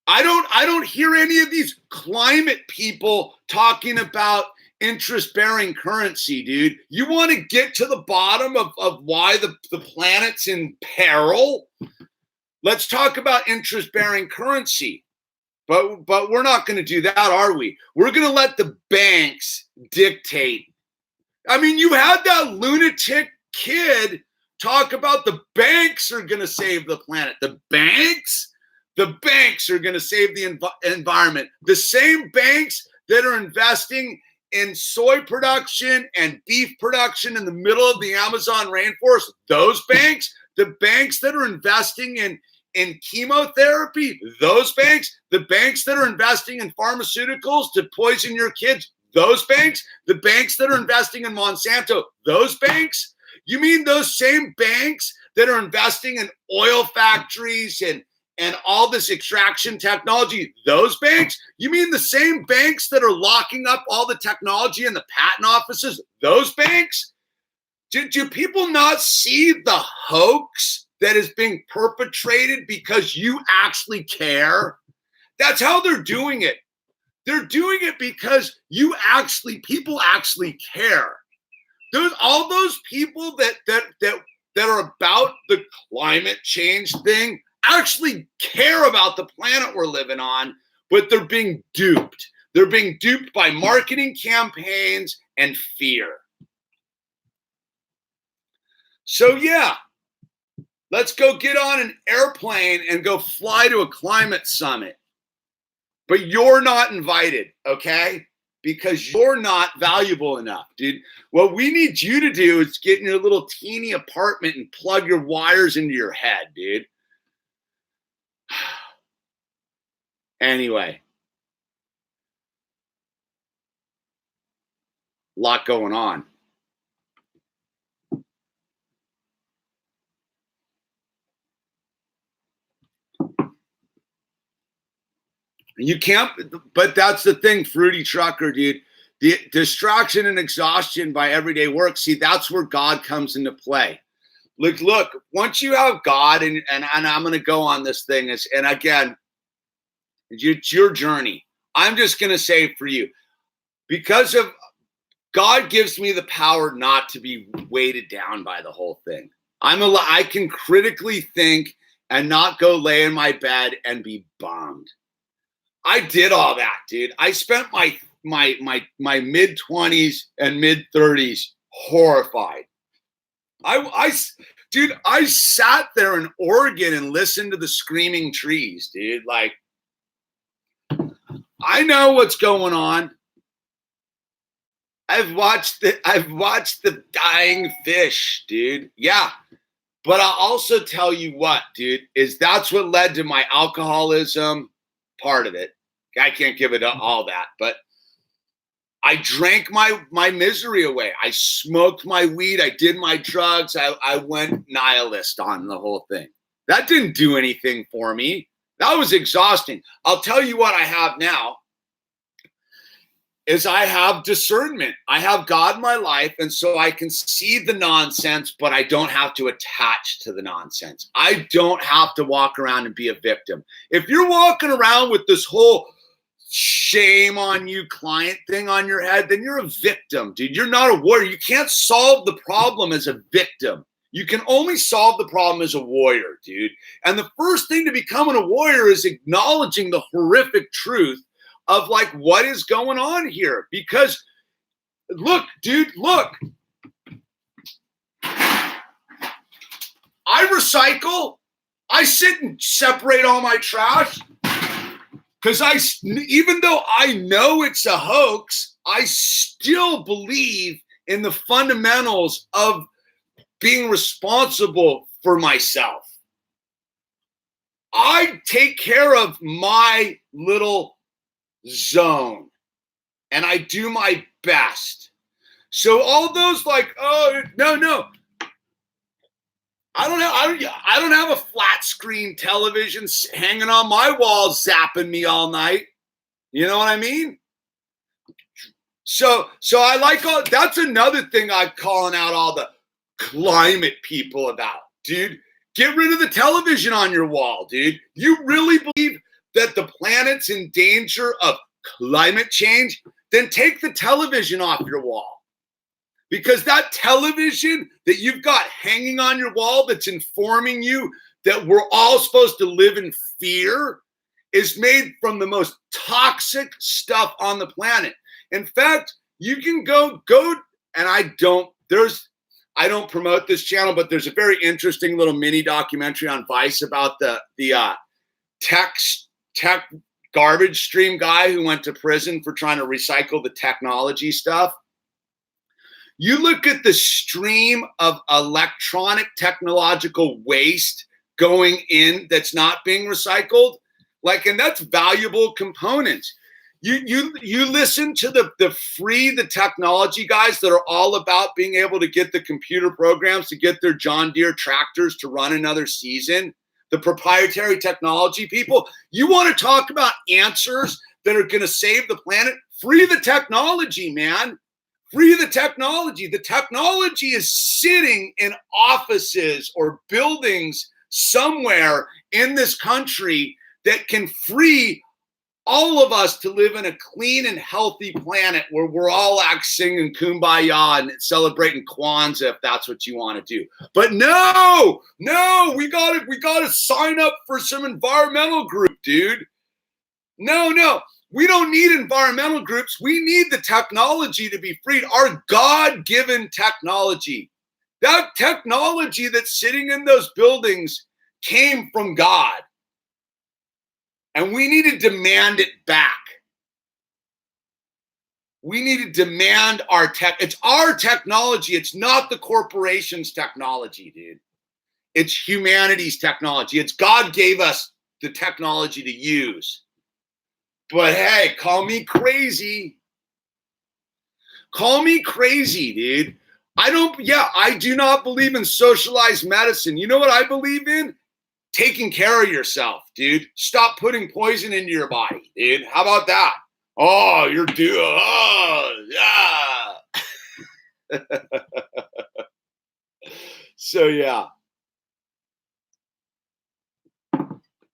I don't hear any of these climate people talking about interest-bearing currency, dude. You want to get to the bottom of why the planet's in peril? Let's talk about interest-bearing currency. But we're not going to do that, are we? We're going to let the banks dictate. I mean, you had that lunatic kid talk about the banks are going to save the planet. The banks are going to save the environment. The same banks that are investing in soy production and beef production in the middle of the Amazon rainforest, those banks, the banks that are investing in chemotherapy, those banks, the banks that are investing in pharmaceuticals to poison your kids, those banks, the banks that are investing in Monsanto, those banks. You mean those same banks that are investing in oil factories and all this extraction technology, those banks? You mean the same banks that are locking up all the technology in the patent offices, those banks? Do people not see the hoax that is being perpetrated because you actually care? That's how they're doing it. They're doing it because people actually care. All those people that are about the climate change thing actually care about the planet we're living on, but they're being duped. They're being duped by marketing campaigns and fear. So yeah, let's go get on an airplane and go fly to a climate summit. But you're not invited, okay? Because you're not valuable enough, dude. What we need you to do is get in your little teeny apartment and plug your wires into your head, dude. Anyway, a lot going on. You can't, but that's the thing, fruity trucker, dude. The distraction and exhaustion by everyday work, see, that's where God comes into play. Look, once you have God, and I'm going to go on this thing, and again, it's your journey. I'm just going to say for you, because of God gives me the power not to be weighted down by the whole thing. I can critically think and not go lay in my bed and be bummed. I did all that, dude. I spent my mid-20s and mid-30s horrified. I sat there in Oregon and listened to the screaming trees, dude. Like, I know what's going on. I've watched the dying fish, dude. Yeah. But I'll also tell you what, dude, is that's what led to my alcoholism, part of it. I can't give it all that, but I drank my misery away. I smoked my weed. I did my drugs. I went nihilist on the whole thing. That didn't do anything for me. That was exhausting. I'll tell you what I have now is I have discernment. I have God in my life, and so I can see the nonsense, but I don't have to attach to the nonsense. I don't have to walk around and be a victim. If you're walking around with this whole shame on you client thing on your head, then you're a victim, dude. You're not a warrior. You can't solve the problem as a victim. You can only solve the problem as a warrior, dude. And the first thing to becoming a warrior is acknowledging the horrific truth of like what is going on here. Because look, dude, look. I recycle. I sit and separate all my trash. Because even though I know it's a hoax, I still believe in the fundamentals of being responsible for myself. I take care of my little zone, and I do my best. So all those like, oh, no. I don't have a flat screen television hanging on my wall zapping me all night. You know what I mean? So I like all that's another thing I'm calling out all the climate people about. Dude, get rid of the television on your wall, dude. You really believe that the planet's in danger of climate change? Then take the television off your wall. Because that television that you've got hanging on your wall that's informing you that we're all supposed to live in fear is made from the most toxic stuff on the planet. In fact, you can go and I don't promote this channel, but there's a very interesting little mini documentary on Vice about the tech garbage stream guy who went to prison for trying to recycle the technology stuff. You look at the stream of electronic technological waste going in that's not being recycled, and that's valuable components. You listen to the free the technology guys that are all about being able to get the computer programs to get their John Deere tractors to run another season. The proprietary technology people. You want to talk about answers that are going to save the planet? Free the technology, man. Free the technology. The technology is sitting in offices or buildings somewhere in this country that can free all of us to live in a clean and healthy planet where we're all singing Kumbaya and celebrating Kwanzaa if that's what you want to do. But no, we gotta sign up for some environmental group, dude. No. We don't need environmental groups. We need the technology to be freed. Our God-given technology. That technology that's sitting in those buildings came from God. And we need to demand it back. We need to demand our tech. It's our technology. It's not the corporation's technology, dude. It's humanity's technology. It's God gave us the technology to use. But hey, call me crazy. Call me crazy, dude. I do not believe in socialized medicine. You know what I believe in? Taking care of yourself, dude. Stop putting poison into your body, dude. How about that? Oh, you're due. Oh, yeah. So, yeah.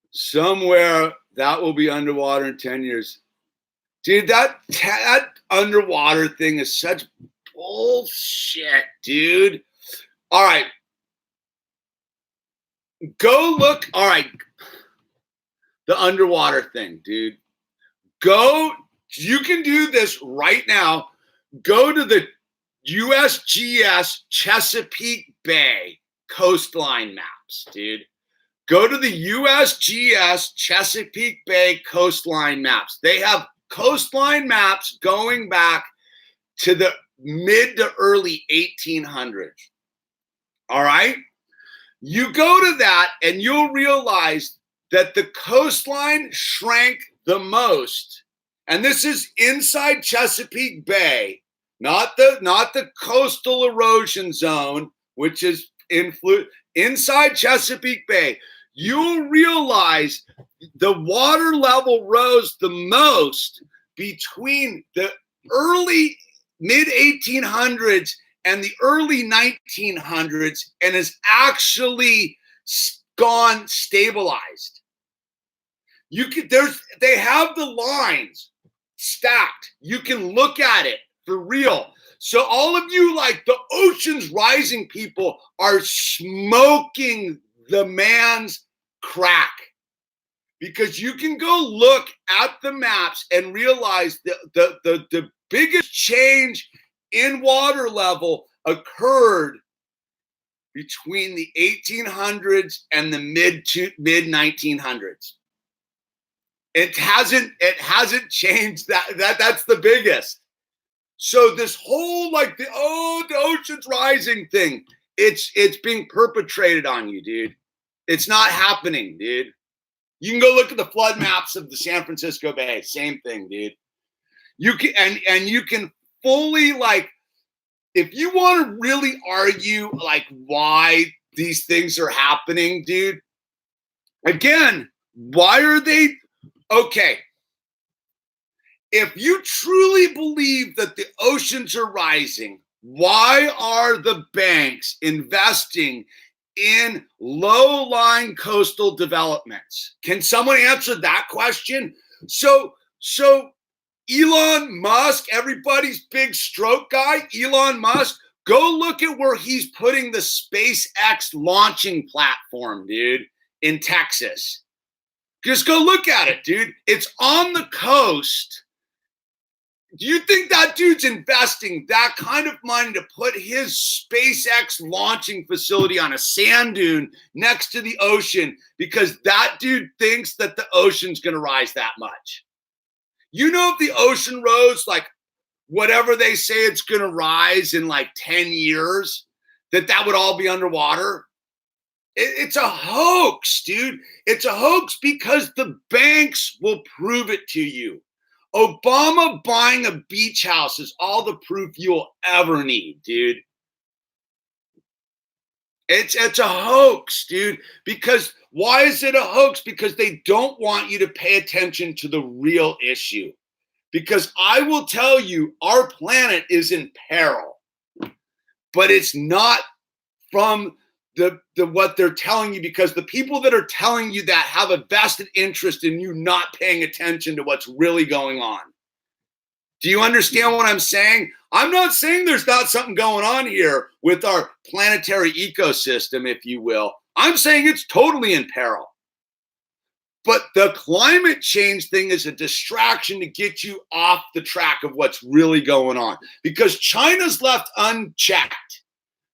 Somewhere that will be underwater in 10 years. Dude, that underwater thing is such bullshit, dude. All right. Go look. All right. The underwater thing, dude. You can do this right now. Go to the USGS Chesapeake Bay coastline maps, dude. Go to the USGS Chesapeake Bay coastline maps. They have coastline maps going back to the mid to early 1800s. All right? You go to that and you'll realize that the coastline shrank the most. And this is inside Chesapeake Bay, not the coastal erosion zone, which is inside Chesapeake Bay. You'll realize the water level rose the most between the early mid 1800s and the early 1900s, and is actually gone stabilized. They have the lines stacked. You can look at it for real. So all of you, like the ocean's rising people, are smoking the man's crack, because you can go look at the maps and realize the biggest change in water level occurred between the 1800s and the mid 1900s. It hasn't changed. That's the biggest. So this whole like the ocean's rising thing, it's being perpetrated on you, dude. It's not happening, dude. You can go look at the flood maps of the San Francisco Bay. Same thing, dude. You can and you can fully, like, if you want to really argue like why these things are happening, dude. Again, why are they okay? If you truly believe that the oceans are rising, why are the banks investing in low-lying coastal developments? Can someone answer that question? So Elon Musk, everybody's big stroke guy, Elon Musk, go look at where he's putting the SpaceX launching platform, dude, in Texas. Just go look at it, dude. It's on the coast. Do you think that dude's investing that kind of money to put his SpaceX launching facility on a sand dune next to the ocean because that dude thinks that the ocean's going to rise that much? You know, if the ocean rose like whatever they say it's going to rise in like 10 years, that would all be underwater? It's a hoax, dude. It's a hoax because the banks will prove it to you. Obama buying a beach house is all the proof you'll ever need, dude. It's a hoax, dude. Because why is it a hoax? Because they don't want you to pay attention to the real issue. Because I will tell you, our planet is in peril. But it's not from the what they're telling you, because the people that are telling you that have a vested interest in you not paying attention to what's really going on. Do you understand what I'm saying? I'm not saying there's not something going on here with our planetary ecosystem, if you will. I'm saying it's totally in peril. But the climate change thing is a distraction to get you off the track of what's really going on, because China's left unchecked.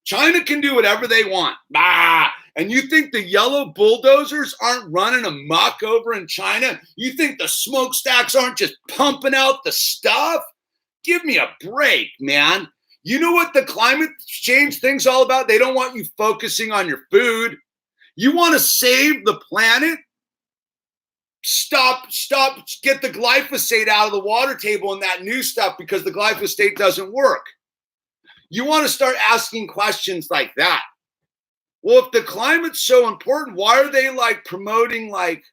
China can do whatever they want. Bah! And you think the yellow bulldozers aren't running amok over in China? You think the smokestacks aren't just pumping out the stuff? Give me a break, man. You know what the climate change thing's all about? They don't want you focusing on your food. You want to save the planet? Stop, get the glyphosate out of the water table and that new stuff, because the glyphosate doesn't work. You want to start asking questions like that. Well, if the climate's so important, why are they like promoting like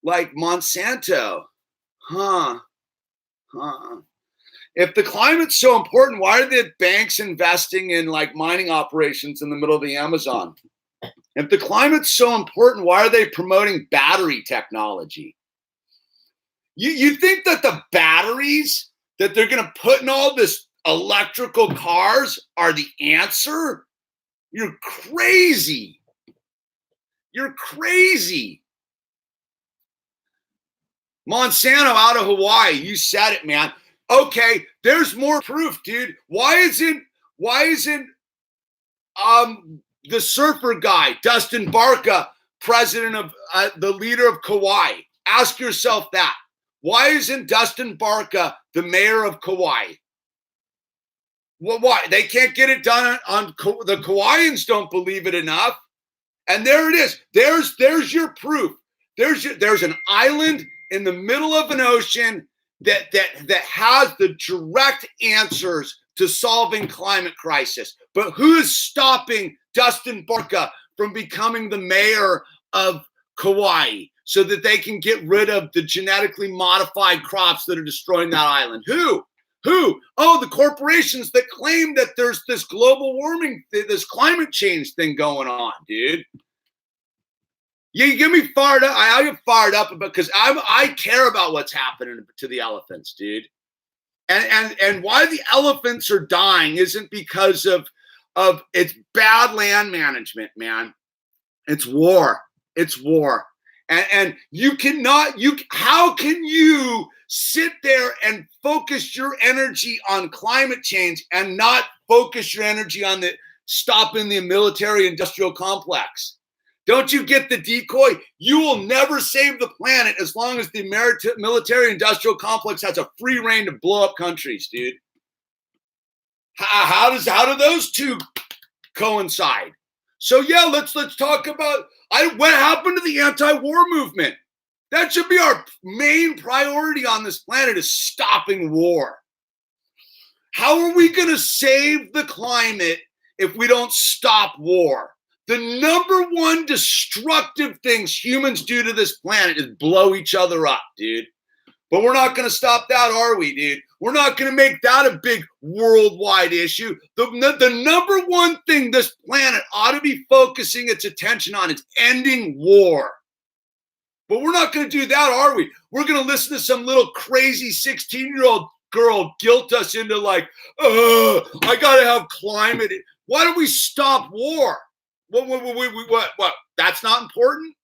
Monsanto? If the climate's so important, why are the banks investing in like mining operations in the middle of the Amazon? If the climate's so important, why are they promoting battery technology? You think that the batteries that they're going to put in all this electrical cars are the answer? You're crazy. You're crazy. Monsanto out of Hawaii. You said it, man. Okay, there's more proof, dude. Why isn't the surfer guy, Dustin Barca, president of the leader of Kauai? Ask yourself that. Why isn't Dustin Barca the mayor of Kauai? Well, why? They can't get it done on the Kauaians don't believe it enough. And there it is. There's your proof. There's an island in the middle of an ocean that has the direct answers to solving climate crisis. But who is stopping Dustin Barca from becoming the mayor of Kauai so that they can get rid of the genetically modified crops that are destroying that island? Who? Oh, the corporations that claim that there's this global warming, this climate change thing going on, dude. You get me fired up. I get fired up because I care about what's happening to the elephants, dude. And why the elephants are dying isn't because of it's bad land management, man. It's war. It's war. And how can you sit there and focus your energy on climate change and not focus your energy on stopping the military industrial complex? Don't you get the decoy? You will never save the planet as long as the military industrial complex has a free reign to blow up countries, dude. How do those two coincide? So yeah, let's talk about what happened to the anti-war movement. That should be our main priority on this planet, is stopping war. How are we going to save the climate if we don't stop war? The number one destructive things humans do to this planet is blow each other up, dude. But we're not going to stop that, are we, dude? We're not going to make that a big worldwide issue. The number one thing this planet ought to be focusing its attention on is ending war. But we're not going to do that, are we? We're going to listen to some little crazy 16-year-old girl guilt us into like, I got to have climate. Why don't we stop war? What? That's not important?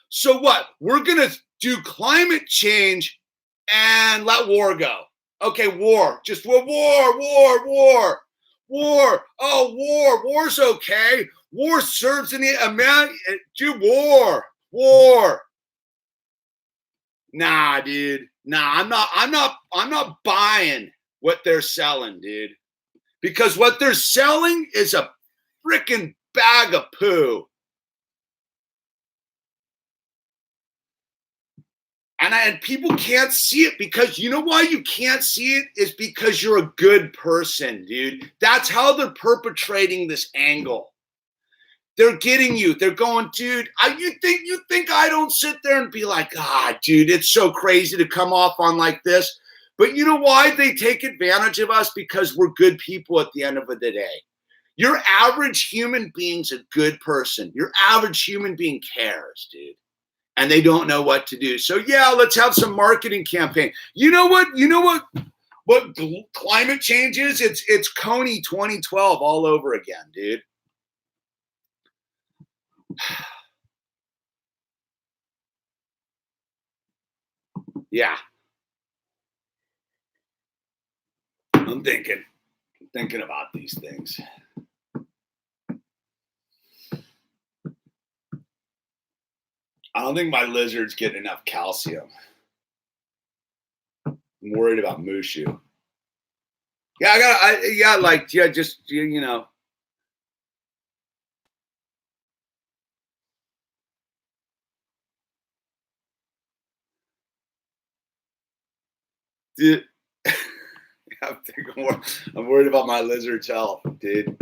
So what? We're going to do climate change and let war go. Okay, war. Just war. Oh, war. War's okay. War serves in the amount. Do war. Nah, dude. Nah, I'm not buying what they're selling, dude. Because what they're selling is a freaking bag of poo. And people can't see it because you know why you can't see it is because you're a good person, dude. That's how they're perpetrating this angle. They're getting you. They're going, dude, you think I don't sit there and be like, dude, it's so crazy to come off on like this. But you know why they take advantage of us? Because we're good people at the end of the day. Your average human being's a good person. Your average human being cares, dude. And they don't know what to do. So yeah, let's have some marketing campaign. You know what climate change is? It's Coney 2012 all over again, dude. Yeah. I'm thinking about these things. I don't think my lizards get enough calcium. I'm worried about Mushu. Yeah, just, you know. Dude, I'm worried about my lizard's health, dude.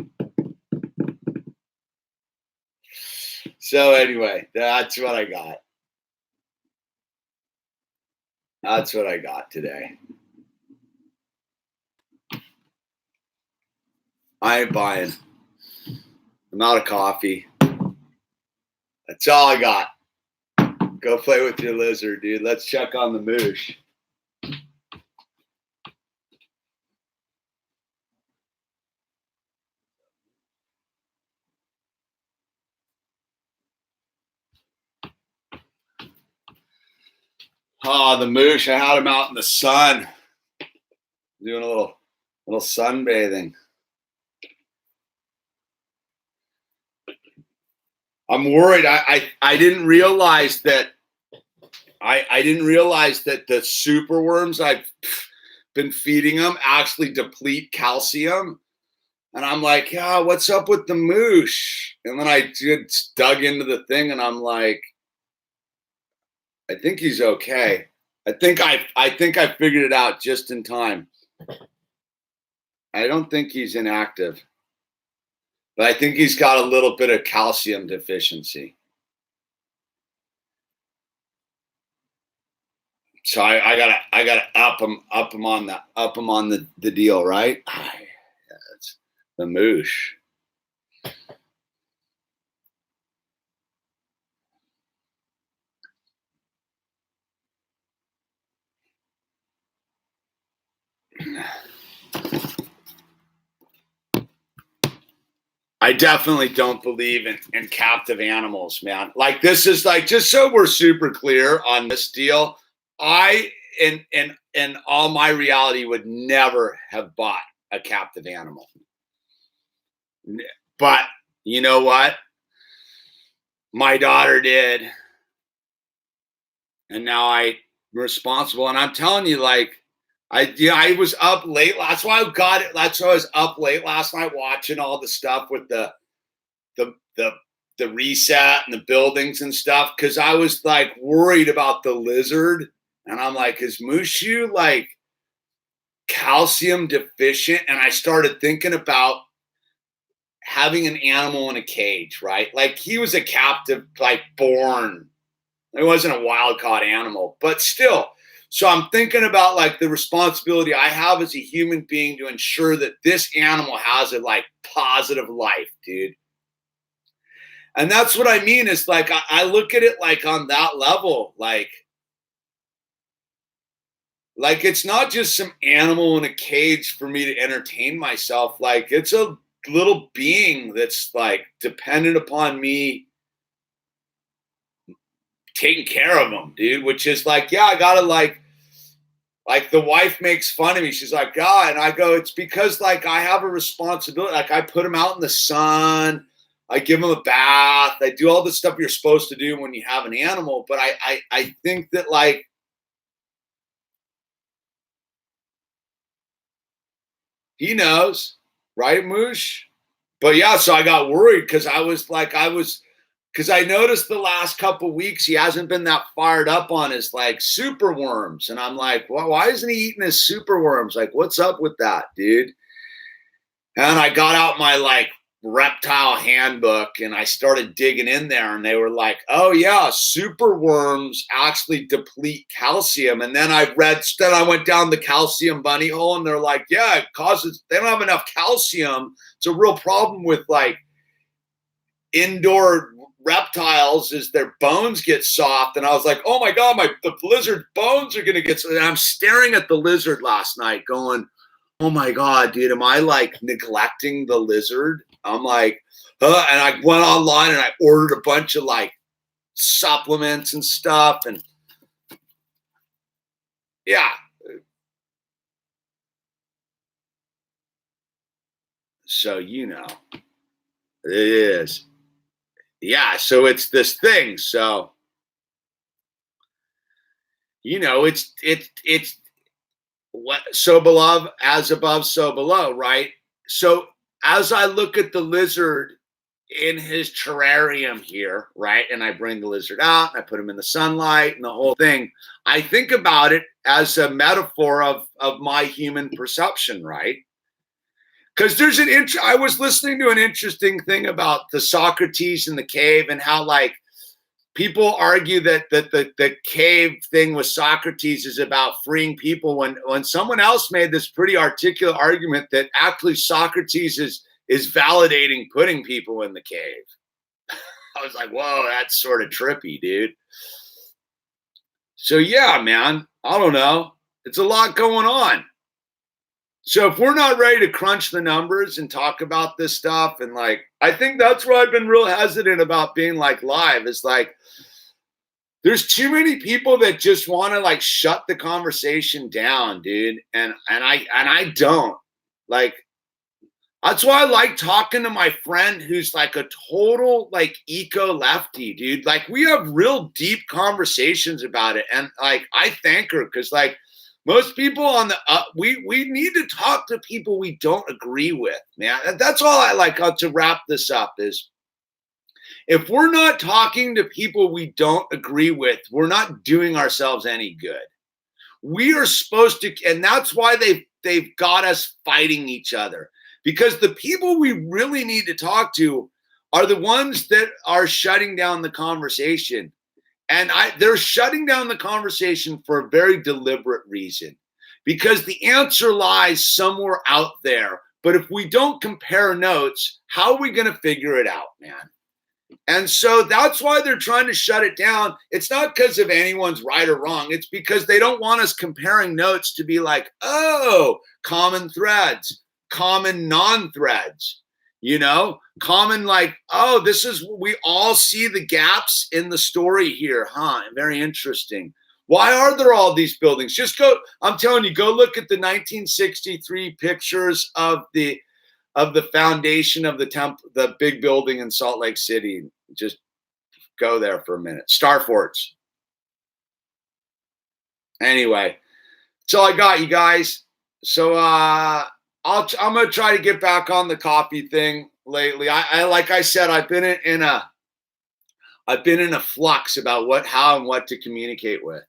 So anyway, that's what I got. That's what I got today. I ain't buying. I'm out of coffee. That's all I got. Go play with your lizard, dude. Let's check on the moosh. Oh, the moosh. I had him out in the sun. Doing a little sunbathing. I'm worried. I didn't realize that I didn't realize that the super worms I've been feeding them actually deplete calcium. And I'm like, yeah, what's up with the moosh? And then I dug into the thing and I'm like, I think he's okay. I think I figured it out just in time. I don't think he's inactive, but I think he's got a little bit of calcium deficiency. So I gotta up him on the deal, right? Yeah, that's the moosh. I definitely don't believe in captive animals, man. Like this is like just so we're super clear on this deal. I in all my reality would never have bought a captive animal. But you know what? My daughter did, and now I'm responsible. And I'm telling you, like, I was up late. That's why I got it. That's why I was up late last night watching all the stuff with the the the reset and the buildings and stuff because I was like worried about the lizard, and I'm like, is Mushu like calcium deficient? And I started thinking about having an animal in a cage, right? Like he was a captive, like born. It wasn't a wild caught animal, but still. So I'm thinking about like the responsibility I have as a human being to ensure that this animal has a like positive life, dude. And that's what I mean. Is like I look at it like on that level, like it's not just some animal in a cage for me to entertain myself. Like it's a little being that's like dependent upon me taking care of them, dude. Which is like, yeah, I gotta like the wife makes fun of me. She's like, God, and I go, it's because like I have a responsibility. Like I put him out in the sun. I give him a bath. I do all the stuff you're supposed to do when you have an animal. But I think that like he knows, right, Moosh? But yeah, so I got worried because because I noticed the last couple of weeks he hasn't been that fired up on his like super worms. And I'm like, well, why isn't he eating his super worms? Like, what's up with that, dude? And I got out my like reptile handbook and I started digging in there and they were like, oh yeah, super worms actually deplete calcium. And then then I went down the calcium bunny hole and they're like, yeah, it causes, they don't have enough calcium. It's a real problem with like indoor reptiles is their bones get soft. And I was like, oh my God, the lizard bones are going to get soft. And I'm staring at the lizard last night going, oh my God, dude, am I like neglecting the lizard? I'm like, and I went online and I ordered a bunch of like supplements and stuff. And yeah. So, it is. Yeah. So it's this thing. So, it's what so below as above, so below, right? So as I look at the lizard in his terrarium here, right? And I bring the lizard out and I put him in the sunlight and the whole thing. I think about it as a metaphor of my human perception, right? Because I was listening to an interesting thing about the Socrates in the cave and how like people argue that the cave thing with Socrates is about freeing people when someone else made this pretty articulate argument that actually Socrates is validating putting people in the cave. I was like, whoa, that's sort of trippy, dude. So yeah, man, I don't know. It's a lot going on. So if we're not ready to crunch the numbers and talk about this stuff, and like, I think that's where I've been real hesitant about being like live is like, there's too many people that just want to like shut the conversation down, dude. And I don't like, that's why I like talking to my friend who's like a total like eco lefty, dude. Like we have real deep conversations about it. And like, I thank her because like, Most people on the we need to talk to people we don't agree with, man. That's all I like to wrap this up is if we're not talking to people we don't agree with, we're not doing ourselves any good. We are supposed to, and that's why they've got us fighting each other. Because the people we really need to talk to are the ones that are shutting down the conversation. And they're shutting down the conversation for a very deliberate reason. Because the answer lies somewhere out there. But if we don't compare notes, how are we going to figure it out, man? And so that's why they're trying to shut it down. It's not because of anyone's right or wrong. It's because they don't want us comparing notes to be like, oh, common threads, common non-threads, common like, oh, this is, we all see the gaps in the story here, huh? Very interesting. Why are there all these buildings? Just go, I'm telling you, go look at the 1963 pictures of the foundation of the big building in Salt Lake City. Just go there for a minute. Star Forts. Anyway, that's all I got, you guys. So I'm gonna try to get back on the coffee thing lately. I like I said, I've been in a flux about how and what to communicate with.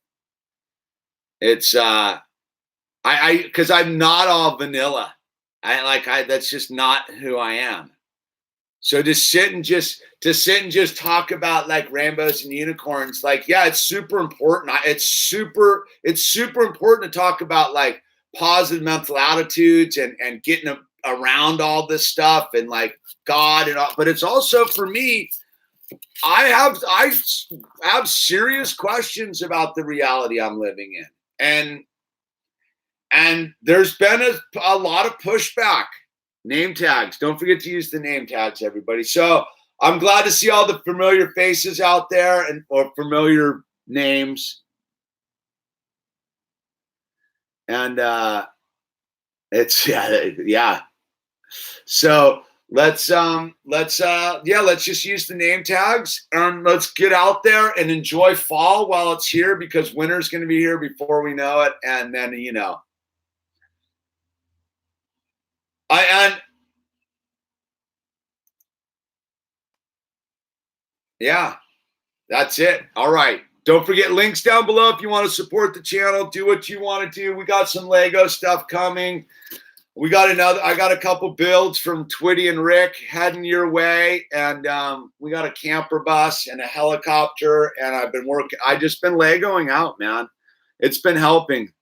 It's because I'm not all vanilla. That's just not who I am. So to sit and just talk about like rainbows and unicorns, like, yeah, it's super important. It's super important to talk about like positive mental attitudes and getting around all this stuff and like God and all. But it's also for me, I have serious questions about the reality I'm living in, and there's been a lot of pushback. Name tags. Don't forget to use the name tags, everybody. So I'm glad to see all the familiar faces out there or familiar names. And it's yeah. So let's just use the name tags and let's get out there and enjoy fall while it's here, because winter's going to be here before we know it. And then yeah, that's it. All right. Don't forget links down below if you want to support the channel. Do what you want to do. We got some Lego stuff coming. I got a couple builds from Twitty and Rick heading your way. And we got a camper bus and a helicopter. And I just been Legoing out, man. It's been helping.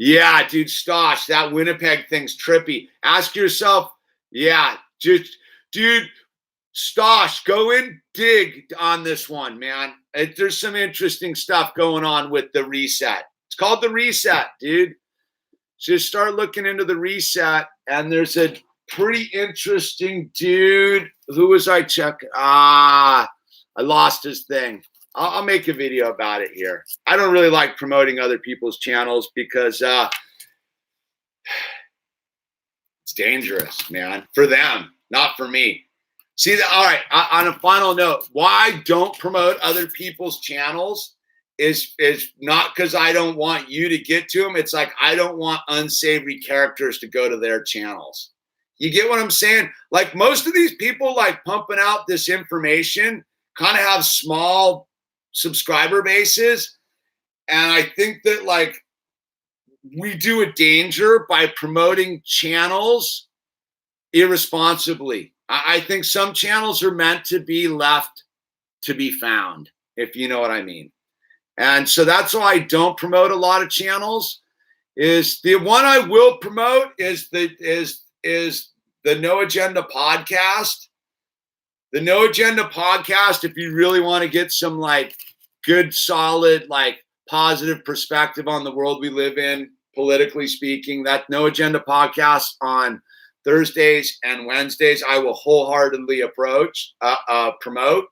Yeah, dude, Stosh, that Winnipeg thing's trippy. Ask yourself, yeah, just, dude, Stosh, go in, dig on this one, man. There's some interesting stuff going on with the reset. It's called the reset, dude. Just start looking into the reset, and there's a pretty interesting dude. Who was I checking? I lost his thing. I'll make a video about it here. I don't really like promoting other people's channels because it's dangerous, man, for them, not for me. See, all right, on a final note, why I don't promote other people's channels is not because I don't want you to get to them. It's like I don't want unsavory characters to go to their channels. You get what I'm saying? Like most of these people like pumping out this information kind of have small subscriber bases. And I think that like we do a danger by promoting channels irresponsibly. I think some channels are meant to be left to be found, if you know what I mean. And so that's why I don't promote a lot of channels. Is the one I will promote is the No Agenda podcast. The No Agenda podcast, if you really want to get some like good, solid, like positive perspective on the world we live in, politically speaking, that No Agenda podcast on Thursdays and Wednesdays, I will wholeheartedly promote.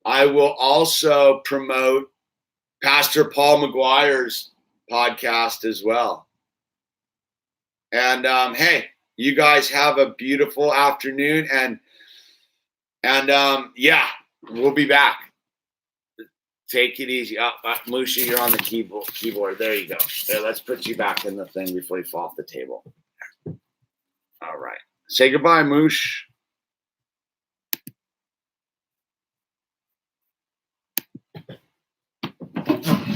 I will also promote Pastor Paul McGuire's podcast as well. And hey, you guys have a beautiful afternoon, and yeah, we'll be back. Take it easy. Musha, you're on the keyboard. There you go. There, let's put you back in the thing before you fall off the table. All right. Say goodbye, Moosh.